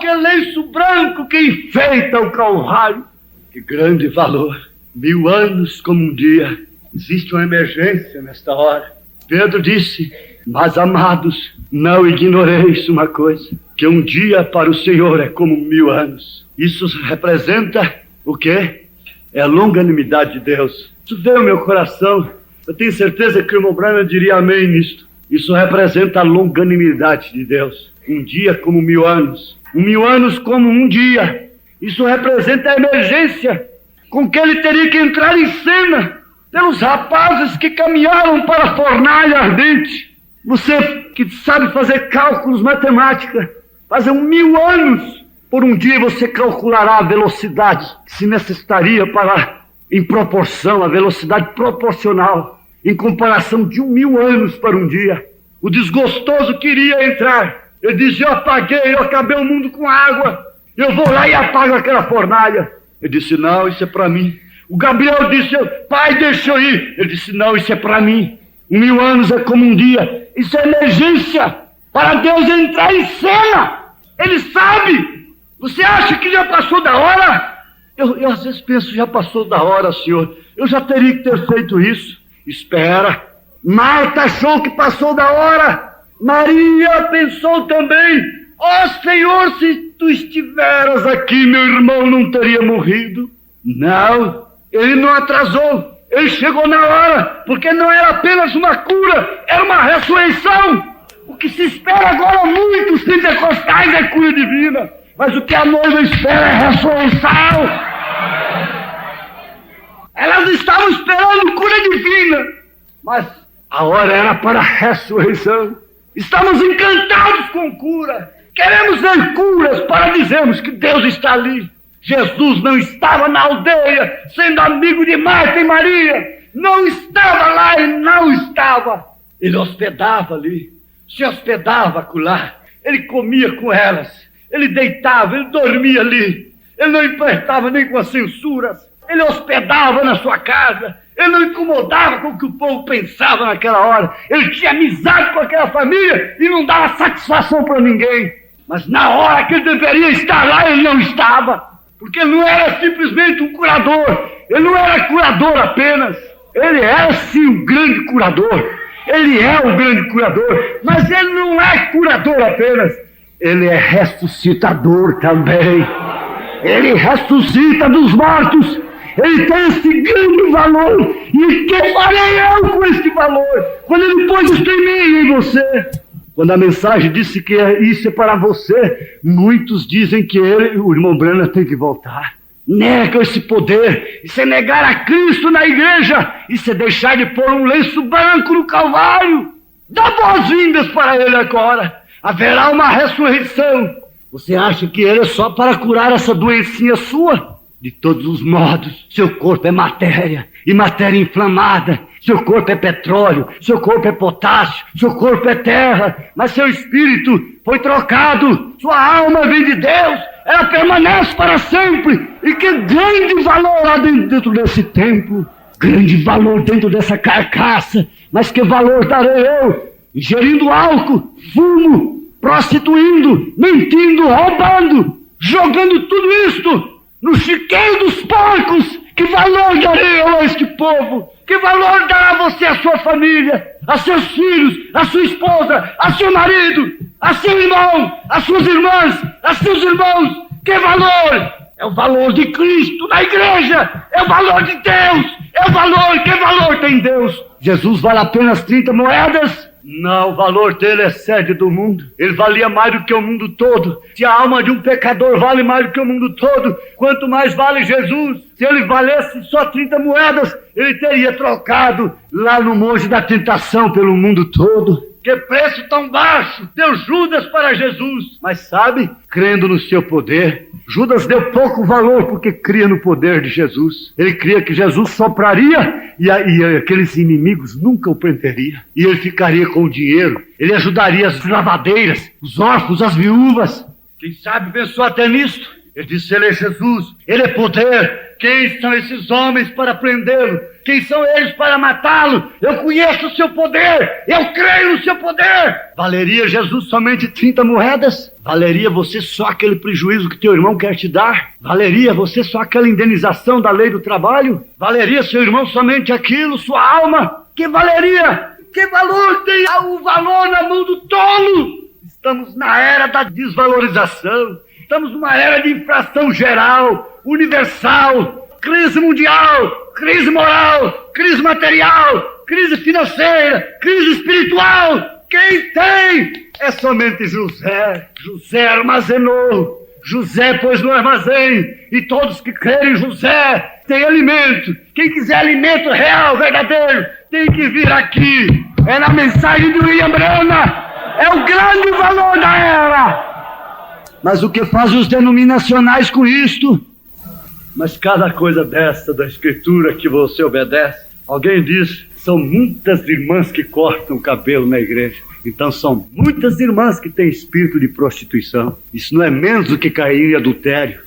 Que lenço branco que enfeita o Calvário. Que grande valor. 1000 anos como um dia. Existe uma emergência nesta hora. Pedro disse: mas amados, não ignoreis uma coisa, que um dia para o Senhor é como 1000 anos. Isso representa o quê? É a longanimidade de Deus. Isso veio ao meu coração. Eu tenho certeza que o irmão Branham diria amém nisto. Isso representa a longanimidade de Deus. Um dia como 1000 anos. 1000 anos como um dia. Isso representa a emergência com que ele teria que entrar em cena pelos rapazes que caminharam para a fornalha ardente. Você que sabe fazer cálculos matemáticos, fazer 1000 anos por um dia, você calculará a velocidade que se necessitaria para, em proporção, a velocidade proporcional, em comparação de 1000 anos para um dia. O desgostoso queria entrar. Ele disse: eu acabei o mundo com água, eu vou lá e apago aquela fornalha. Ele disse: não, isso é para mim. O Gabriel disse: pai, deixa eu ir. Ele disse: não, isso é para mim. 1000 anos é como um dia. Isso é emergência para Deus entrar em cena. Ele sabe. Você acha que já passou da hora? Eu às vezes penso: já passou da hora, Senhor. Eu já teria que ter feito isso. Espera. Marta achou que passou da hora. Maria pensou também: Senhor, se tu estiveras aqui, meu irmão não teria morrido. Não, ele não atrasou. Ele chegou na hora, porque não era apenas uma cura, era uma ressurreição. O que se espera agora muitos pentecostais é cura divina, mas o que a noiva espera é ressurreição. Elas estavam esperando cura divina, mas a hora era para a ressurreição. Estamos encantados com cura. Queremos ver curas para dizermos que Deus está ali. Jesus não estava na aldeia, sendo amigo de Marta e Maria. Não estava lá e não estava. Ele hospedava ali, se hospedava acolá. Ele comia com elas, ele deitava, ele dormia ali. Ele não importava nem com as censuras. Ele hospedava na sua casa. Ele não incomodava com o que o povo pensava naquela hora. Ele tinha amizade com aquela família e não dava satisfação para ninguém. Mas na hora que ele deveria estar lá, ele não estava. Porque ele não era simplesmente um curador. Ele não era curador apenas. Ele era sim um grande curador. Ele é um grande curador. Mas ele não é curador apenas. Ele é ressuscitador também. Ele ressuscita dos mortos. Ele tem esse grande valor. E que farei eu com esse valor? Quando ele pôs isto em mim e em você. Quando a mensagem disse que isso é para você, muitos dizem que o irmão Branham tem que voltar. Nega esse poder. Isso é negar a Cristo na igreja. Isso é deixar de pôr um lenço branco no Calvário. Dá boas-vindas para ele agora. Haverá uma ressurreição. Você acha que ele é só para curar essa doencinha sua? De todos os modos, seu corpo é matéria, e matéria inflamada. Seu corpo é petróleo, seu corpo é potássio, seu corpo é terra, mas seu espírito foi trocado. Sua alma vem de Deus, ela permanece para sempre. E que grande valor há dentro desse templo, grande valor dentro dessa carcaça. Mas que valor darei eu, ingerindo álcool, fumo, prostituindo, mentindo, roubando, jogando tudo isto no chiqueiro dos porcos? Que valor darei eu a este povo? Que valor dará você à sua família, a seus filhos, a sua esposa, a seu marido, a seu irmão, a suas irmãs, a seus irmãos? Que valor? É o valor de Cristo na igreja, é o valor de Deus, é o valor. Que valor tem Deus? Jesus vale apenas 30 moedas? Não, o valor dele excede do mundo. Ele valia mais do que o mundo todo. Se a alma de um pecador vale mais do que o mundo todo, quanto mais vale Jesus? Se ele valesse só 30 moedas, ele teria trocado lá no Monte da Tentação pelo mundo todo. Que preço tão baixo deu Judas para Jesus. Mas sabe, crendo no seu poder, Judas deu pouco valor porque cria no poder de Jesus. Ele cria que Jesus sopraria e aqueles inimigos nunca o prenderiam. E ele ficaria com o dinheiro. Ele ajudaria as lavadeiras, os órfãos, as viúvas. Quem sabe pensou até nisto. Ele disse: ele é Jesus, ele é poder. Quem são esses homens para prendê-lo? Quem são eles para matá-lo? Eu conheço o seu poder, eu creio no seu poder. Valeria Jesus somente 30 moedas? Valeria você só aquele prejuízo que teu irmão quer te dar? Valeria você só aquela indenização da lei do trabalho? Valeria seu irmão somente aquilo, sua alma? Que valeria? Que valor tem o valor na mão do tolo? Estamos na era da desvalorização. Estamos numa era de inflação geral, universal, crise mundial, crise moral, crise material, crise financeira, crise espiritual. Quem tem é somente José. José armazenou, José pôs no armazém, e todos que crerem em José têm alimento. Quem quiser alimento real, verdadeiro, tem que vir aqui. É na mensagem de William Branham, é o grande valor da era. Mas o que fazem os denominacionais com isto? Mas cada coisa dessa da escritura que você obedece, alguém diz, são muitas irmãs que cortam o cabelo na igreja. Então são muitas irmãs que têm espírito de prostituição. Isso não é menos do que cair em adultério.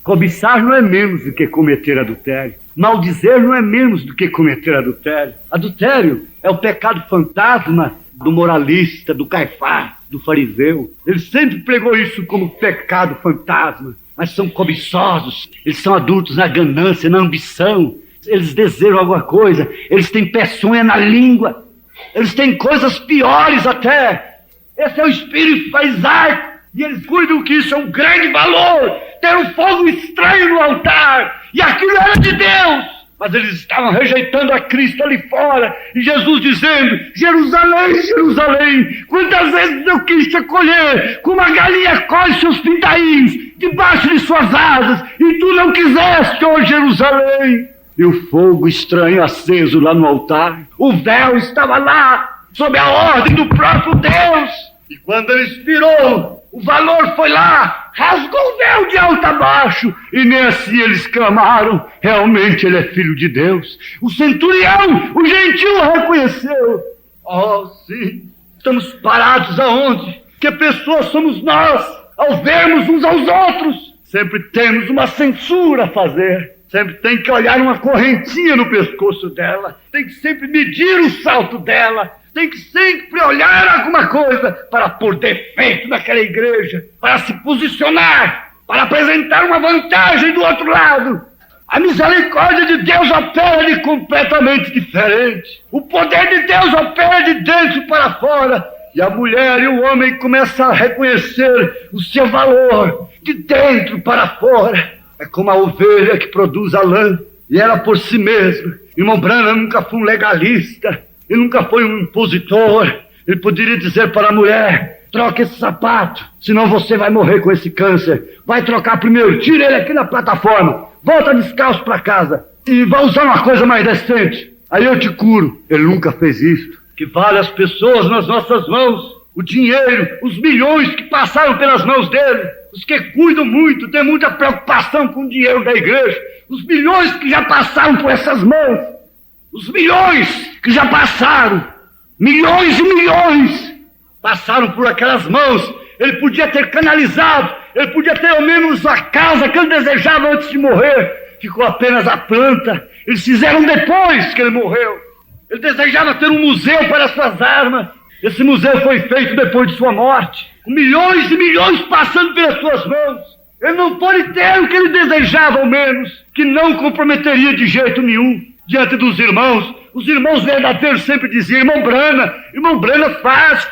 Cobiçar não é menos do que cometer adultério. Maldizer não é menos do que cometer adultério. Adultério é o pecado fantasma do moralista, do Caifás, do fariseu. Ele sempre pregou isso como pecado fantasma. Mas são cobiçosos, eles são adultos na ganância, na ambição. Eles desejam alguma coisa, eles têm peçonha na língua, eles têm coisas piores até. Esse é o espírito farisaico, e eles cuidam que isso é um grande valor, ter um fogo estranho no altar, e aquilo era de Deus. Mas eles estavam rejeitando a Cristo ali fora, e Jesus dizendo: Jerusalém, Jerusalém, quantas vezes eu quis te acolher, como a galinha colhe seus pintainhos debaixo de suas asas, e tu não quiseste, ó Jerusalém. E o fogo estranho aceso lá no altar, o véu estava lá, sob a ordem do próprio Deus. E quando ele expirou, o valor foi lá, rasgou o véu de alto a baixo, e nem assim eles clamaram: realmente ele é filho de Deus. O centurião, o gentil, o reconheceu. Oh, sim, estamos parados aonde? Que pessoas somos nós, ao vermos uns aos outros? Sempre temos uma censura a fazer. Sempre tem que olhar uma correntinha no pescoço dela. Tem que sempre medir o salto dela. Tem que sempre olhar alguma coisa para pôr defeito naquela igreja, para se posicionar, para apresentar uma vantagem do outro lado. A misericórdia de Deus opera de completamente diferente. O poder de Deus opera de dentro para fora. E a mulher e o homem começam a reconhecer o seu valor de dentro para fora. É como a ovelha que produz a lã, e ela por si mesma. Irmão Branham nunca foi um legalista, ele nunca foi um impositor. Ele poderia dizer para a mulher: troque esse sapato, senão você vai morrer com esse câncer. Vai trocar primeiro, tira ele aqui na plataforma, volta descalço para casa e vai usar uma coisa mais decente, aí eu te curo. Ele nunca fez isso. Que várias pessoas nas nossas mãos, o dinheiro, os milhões que passaram pelas mãos dele, os que cuidam muito, têm muita preocupação com o dinheiro da igreja, os milhões que já passaram por essas mãos, os milhões que já passaram, milhões e milhões passaram por aquelas mãos. Ele podia ter canalizado, ele podia ter ao menos a casa que ele desejava antes de morrer. Ficou apenas a planta. Eles fizeram depois que ele morreu. Ele desejava ter um museu para suas armas. Esse museu foi feito depois de sua morte, com milhões e milhões passando pelas suas mãos. Ele não pôde ter o que ele desejava, ao menos, que não comprometeria de jeito nenhum diante dos irmãos. Os irmãos verdadeiros sempre diziam: irmão Brana,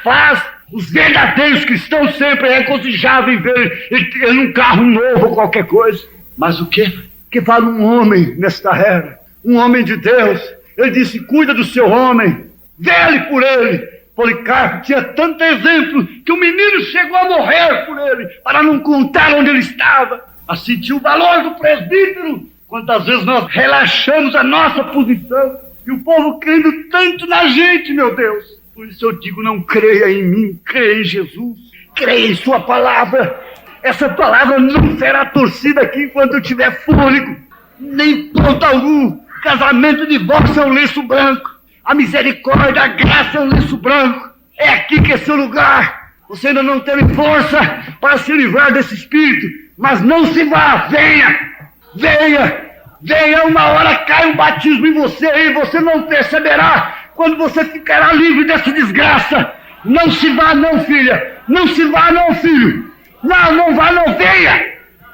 faz. Os verdadeiros cristãos sempre regozijavam em ver ele num carro novo ou qualquer coisa. Mas o que vale um homem nesta era? Um homem de Deus. Ele disse: cuida do seu homem, vele por ele. Policarpo tinha tanto exemplo que o menino chegou a morrer por ele, para não contar onde ele estava. A sentir o valor do presbítero. Quantas vezes nós relaxamos a nossa posição, e o povo crendo tanto na gente, meu Deus. Por isso eu digo: não creia em mim, creia em Jesus, creia em sua palavra. Essa palavra não será torcida aqui enquanto eu tiver fôlego, nem ponto algum. Casamento e divórcio é um lenço branco. A misericórdia, a graça é um lenço branco. É aqui que é seu lugar. Você ainda não teve força para se livrar desse espírito, mas não se vá, venha, uma hora cai um batismo em você e você não perceberá quando você ficará livre dessa desgraça. Não se vá não, filha, não se vá não, filho, não vá não,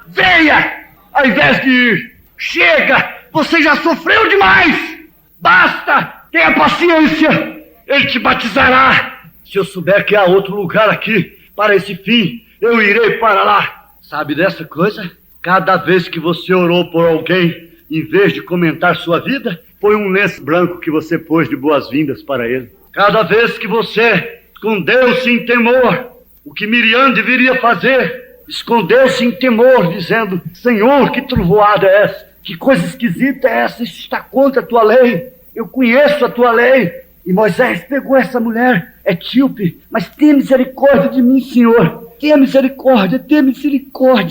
venha, ao invés de ir. Chega, você já sofreu demais, basta, tenha paciência, ele te batizará. Se eu souber que há outro lugar aqui para esse fim, eu irei para lá. Sabe dessa coisa? Cada vez que você orou por alguém, em vez de comentar sua vida, foi um lenço branco que você pôs de boas-vindas para ele. Cada vez que você escondeu-se em temor, o que Miriam deveria fazer, escondeu-se em temor, dizendo: Senhor, que trovoada é essa? Que coisa esquisita é essa? Isso está contra a tua lei. Eu conheço a tua lei. E Moisés pegou essa mulher etíope: mas tenha misericórdia de mim, Senhor. Tenha misericórdia,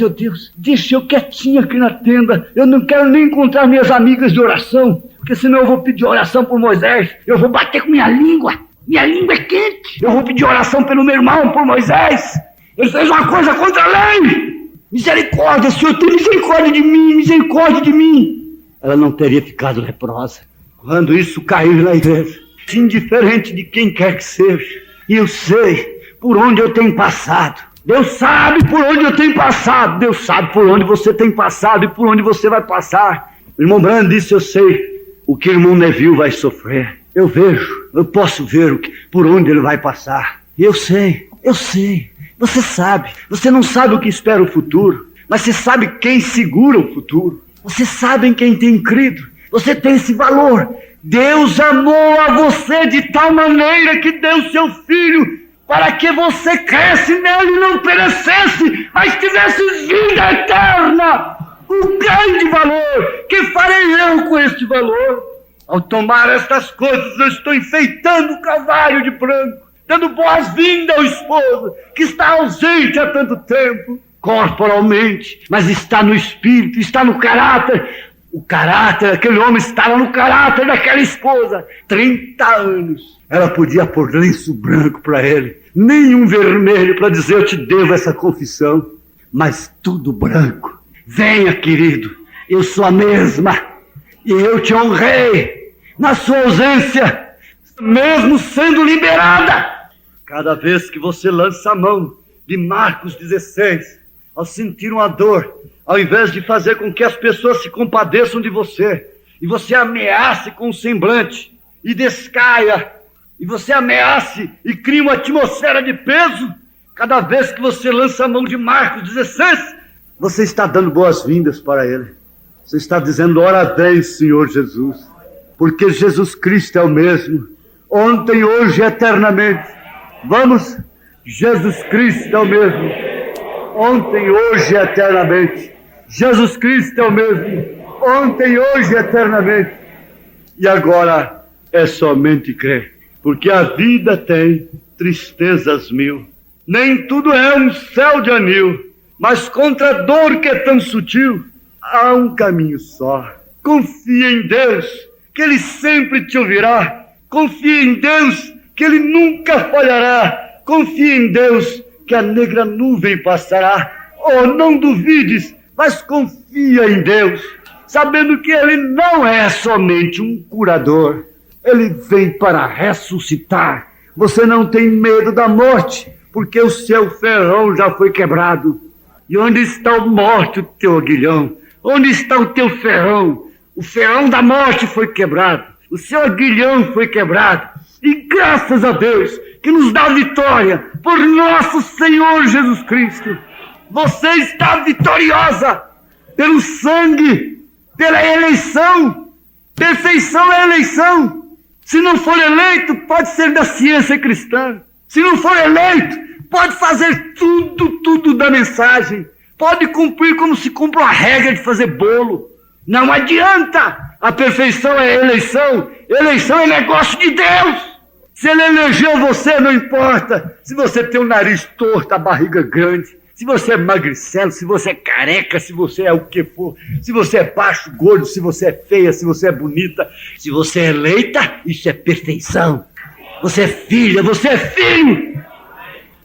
ó Deus. Deixa eu quietinha aqui na tenda. Eu não quero nem encontrar minhas amigas de oração, porque senão eu vou pedir oração por Moisés. Eu vou bater com minha língua. Minha língua é quente. Eu vou pedir oração pelo meu irmão, por Moisés. Ele fez uma coisa contra a lei. Misericórdia, Senhor, tenha misericórdia de mim. Ela não teria ficado leprosa. Quando isso cair na igreja, indiferente de quem quer que seja, e eu sei por onde eu tenho passado. Deus sabe por onde eu tenho passado. Deus sabe por onde você tem passado e por onde você vai passar. O irmão Branham disse: eu sei o que o irmão Neville vai sofrer. Eu vejo, eu posso ver por onde ele vai passar. Eu sei. Você sabe. Você não sabe o que espera o futuro, mas você sabe quem segura o futuro. Você sabe em quem tem crido. Você tem esse valor. Deus amou a você de tal maneira que deu seu filho, para que você cresce nele e não perecesse, mas tivesse vida eterna. Um grande valor. Que farei eu com este valor? Ao tomar estas coisas, eu estou enfeitando o cavalho de branco, dando boas-vindas ao esposo, que está ausente há tanto tempo, corporalmente, mas está no espírito, está no caráter. O caráter, aquele homem estava no caráter daquela esposa. 30 anos. Ela podia pôr lenço branco para ele, nenhum vermelho, para dizer: eu te devo essa confissão, mas tudo branco. Venha, querido, eu sou a mesma, e eu te honrei na sua ausência, mesmo sendo liberada. Cada vez que você lança a mão de Marcos 16, ao sentir uma dor, ao invés de fazer com que as pessoas se compadeçam de você, e você ameace com o semblante, e descaia, e você ameace e crie uma atmosfera de peso, cada vez que você lança a mão de Marcos 16, você está dando boas-vindas para ele. Você está dizendo: ora bem, Senhor Jesus, porque Jesus Cristo é o mesmo, ontem, hoje e eternamente. Vamos, Jesus Cristo é o mesmo, ontem, hoje e eternamente. Jesus Cristo é o mesmo, ontem, hoje e eternamente. E agora é somente crer, porque a vida tem tristezas mil. Nem tudo é um céu de anil, mas contra a dor que é tão sutil, há um caminho só. Confia em Deus, que Ele sempre te ouvirá. Confia em Deus, que Ele nunca falhará. Confia em Deus, que a negra nuvem passará. Oh, não duvides, mas confia em Deus, sabendo que Ele não é somente um curador. Ele vem para ressuscitar. Você não tem medo da morte, porque o seu ferrão já foi quebrado. E onde está o morte, o teu aguilhão? Onde está o teu ferrão? O ferrão da morte foi quebrado, o seu aguilhão foi quebrado. E graças a Deus, que nos dá vitória por nosso Senhor Jesus Cristo. Você está vitoriosa pelo sangue, pela eleição. Perfeição é eleição. Se não for eleito, pode ser da ciência cristã. Se não for eleito, pode fazer tudo da mensagem. Pode cumprir como se cumpre a regra de fazer bolo. Não adianta. A perfeição é eleição. Eleição é negócio de Deus. Se Ele elegeu você, não importa se você tem o nariz torto, a barriga grande, se você é magricelo, se você é careca, se você é o que for, se você é baixo, gordo, se você é feia, se você é bonita, se você é eleita, isso é perfeição. Você é filha, você é filho.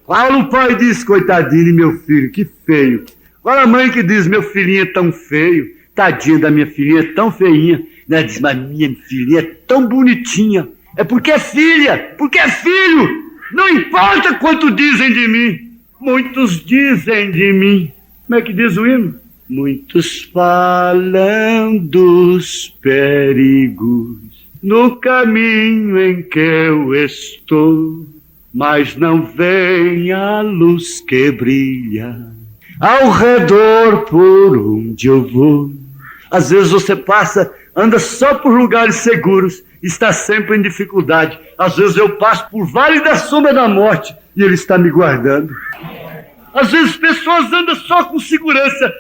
Qual o pai diz: coitadinho de meu filho, que feio. Qual a mãe que diz: meu filhinho é tão feio, tadinha da minha filhinha, é tão feinha. Ela diz: mas minha filhinha é tão bonitinha. É porque é filha, porque é filho. Não importa quanto dizem de mim. Muitos dizem de mim. Como é que diz o hino? Muitos falam dos perigos no caminho em que eu estou, mas não vem a luz que brilha ao redor por onde eu vou. Às vezes você anda só por lugares seguros, está sempre em dificuldade. Às vezes eu passo por vale da sombra da morte e Ele está me guardando. Às vezes pessoas andam só com segurança,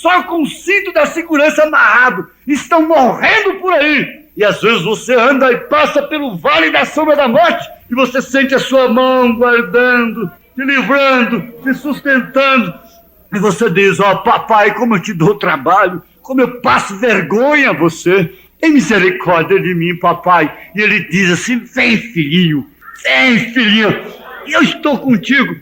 só com o cinto da segurança amarrado, estão morrendo por aí. E às vezes você anda e passa pelo vale da sombra da morte e você sente a sua mão guardando, te livrando, te sustentando. E você diz: ó, papai, como eu te dou trabalho, como eu passo vergonha a você. Tem misericórdia de mim, papai. E ele diz assim: vem, filhinho, vem, filhinha, eu estou contigo.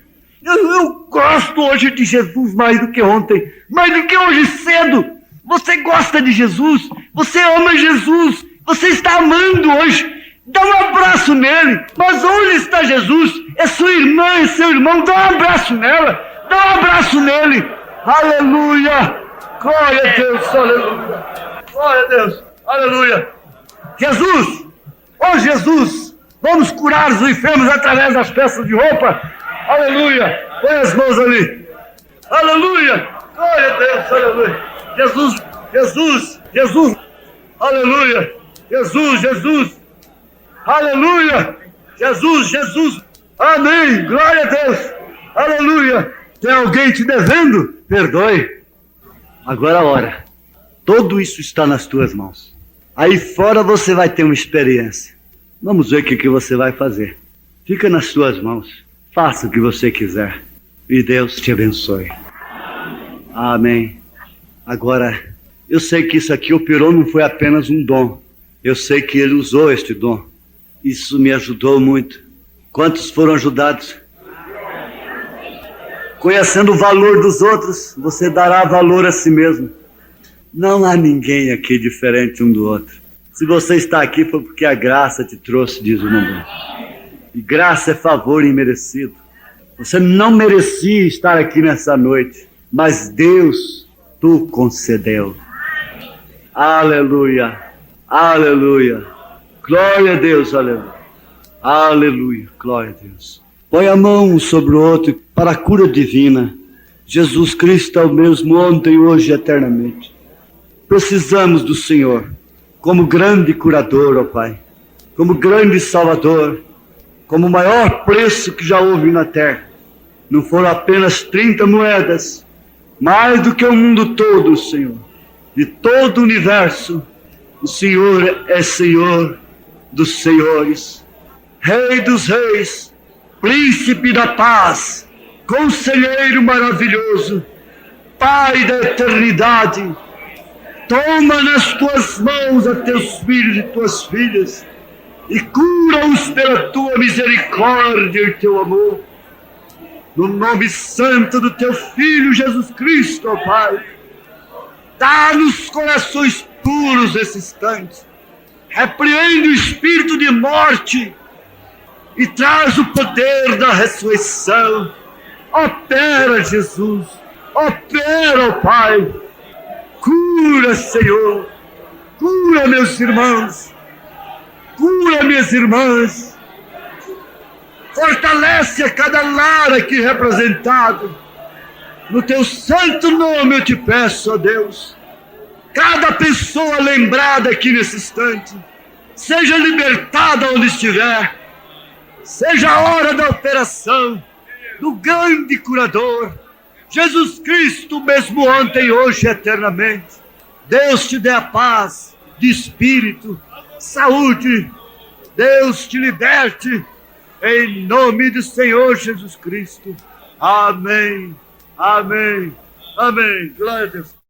Eu gosto hoje de Jesus mais do que ontem, mais do que hoje cedo. Você gosta de Jesus, você ama Jesus, você está amando hoje. Dá um abraço nele. Mas onde está Jesus? É sua irmã, é seu irmão. Dá um abraço nela, dá um abraço nele. Aleluia, glória a Deus, aleluia, glória a Deus, aleluia. Jesus, ó Jesus, vamos curar os enfermos através das peças de roupa. Aleluia, põe as mãos ali. Aleluia, glória a Deus, aleluia. Jesus, Jesus, Jesus, aleluia. Jesus, Jesus, aleluia. Jesus, Jesus, amém, glória a Deus, aleluia. Tem alguém te devendo? Perdoe. Agora a hora. Tudo isso está nas tuas mãos. Aí fora você vai ter uma experiência. Vamos ver o que você vai fazer. Fica nas suas mãos. Faça o que você quiser. E Deus te abençoe. Amém. Agora, eu sei que isso aqui operou, não foi apenas um dom. Eu sei que Ele usou este dom. Isso me ajudou muito. Quantos foram ajudados? Conhecendo o valor dos outros, você dará valor a si mesmo. Não há ninguém aqui diferente um do outro. Se você está aqui foi porque a graça te trouxe, diz o nome. E graça é favor imerecido. Você não merecia estar aqui nessa noite, mas Deus tu concedeu. Aleluia, aleluia. Glória a Deus, aleluia. Aleluia, glória a Deus. Põe a mão sobre o outro para a cura divina. Jesus Cristo é o mesmo ontem, hoje e eternamente. Precisamos do Senhor como grande curador, ó Pai, como grande salvador, como o maior preço que já houve na terra. Não foram apenas 30 moedas, mais do que o mundo todo, Senhor, de todo o universo. O Senhor é Senhor dos senhores, Rei dos reis, Príncipe da paz, Conselheiro maravilhoso, Pai da eternidade. Toma nas tuas mãos a teus filhos e tuas filhas e cura-os pela tua misericórdia e teu amor. No nome santo do teu Filho Jesus Cristo, ó Pai, dá-nos corações puros nesse instante. Repreende o espírito de morte e traz o poder da ressurreição. Opera, Jesus. Opera, ó Pai. Cura, Senhor. Cura, meus irmãos. Cura, minhas irmãs. Fortalece a cada lar aqui representado. No teu santo nome eu te peço, ó Deus. Cada pessoa lembrada aqui nesse instante, seja libertada onde estiver. Seja a hora da operação do grande curador, Jesus Cristo, mesmo ontem, hoje e eternamente. Deus te dê a paz de espírito, saúde. Deus te liberte, em nome do Senhor Jesus Cristo. Amém, amém, amém. Glória a Deus.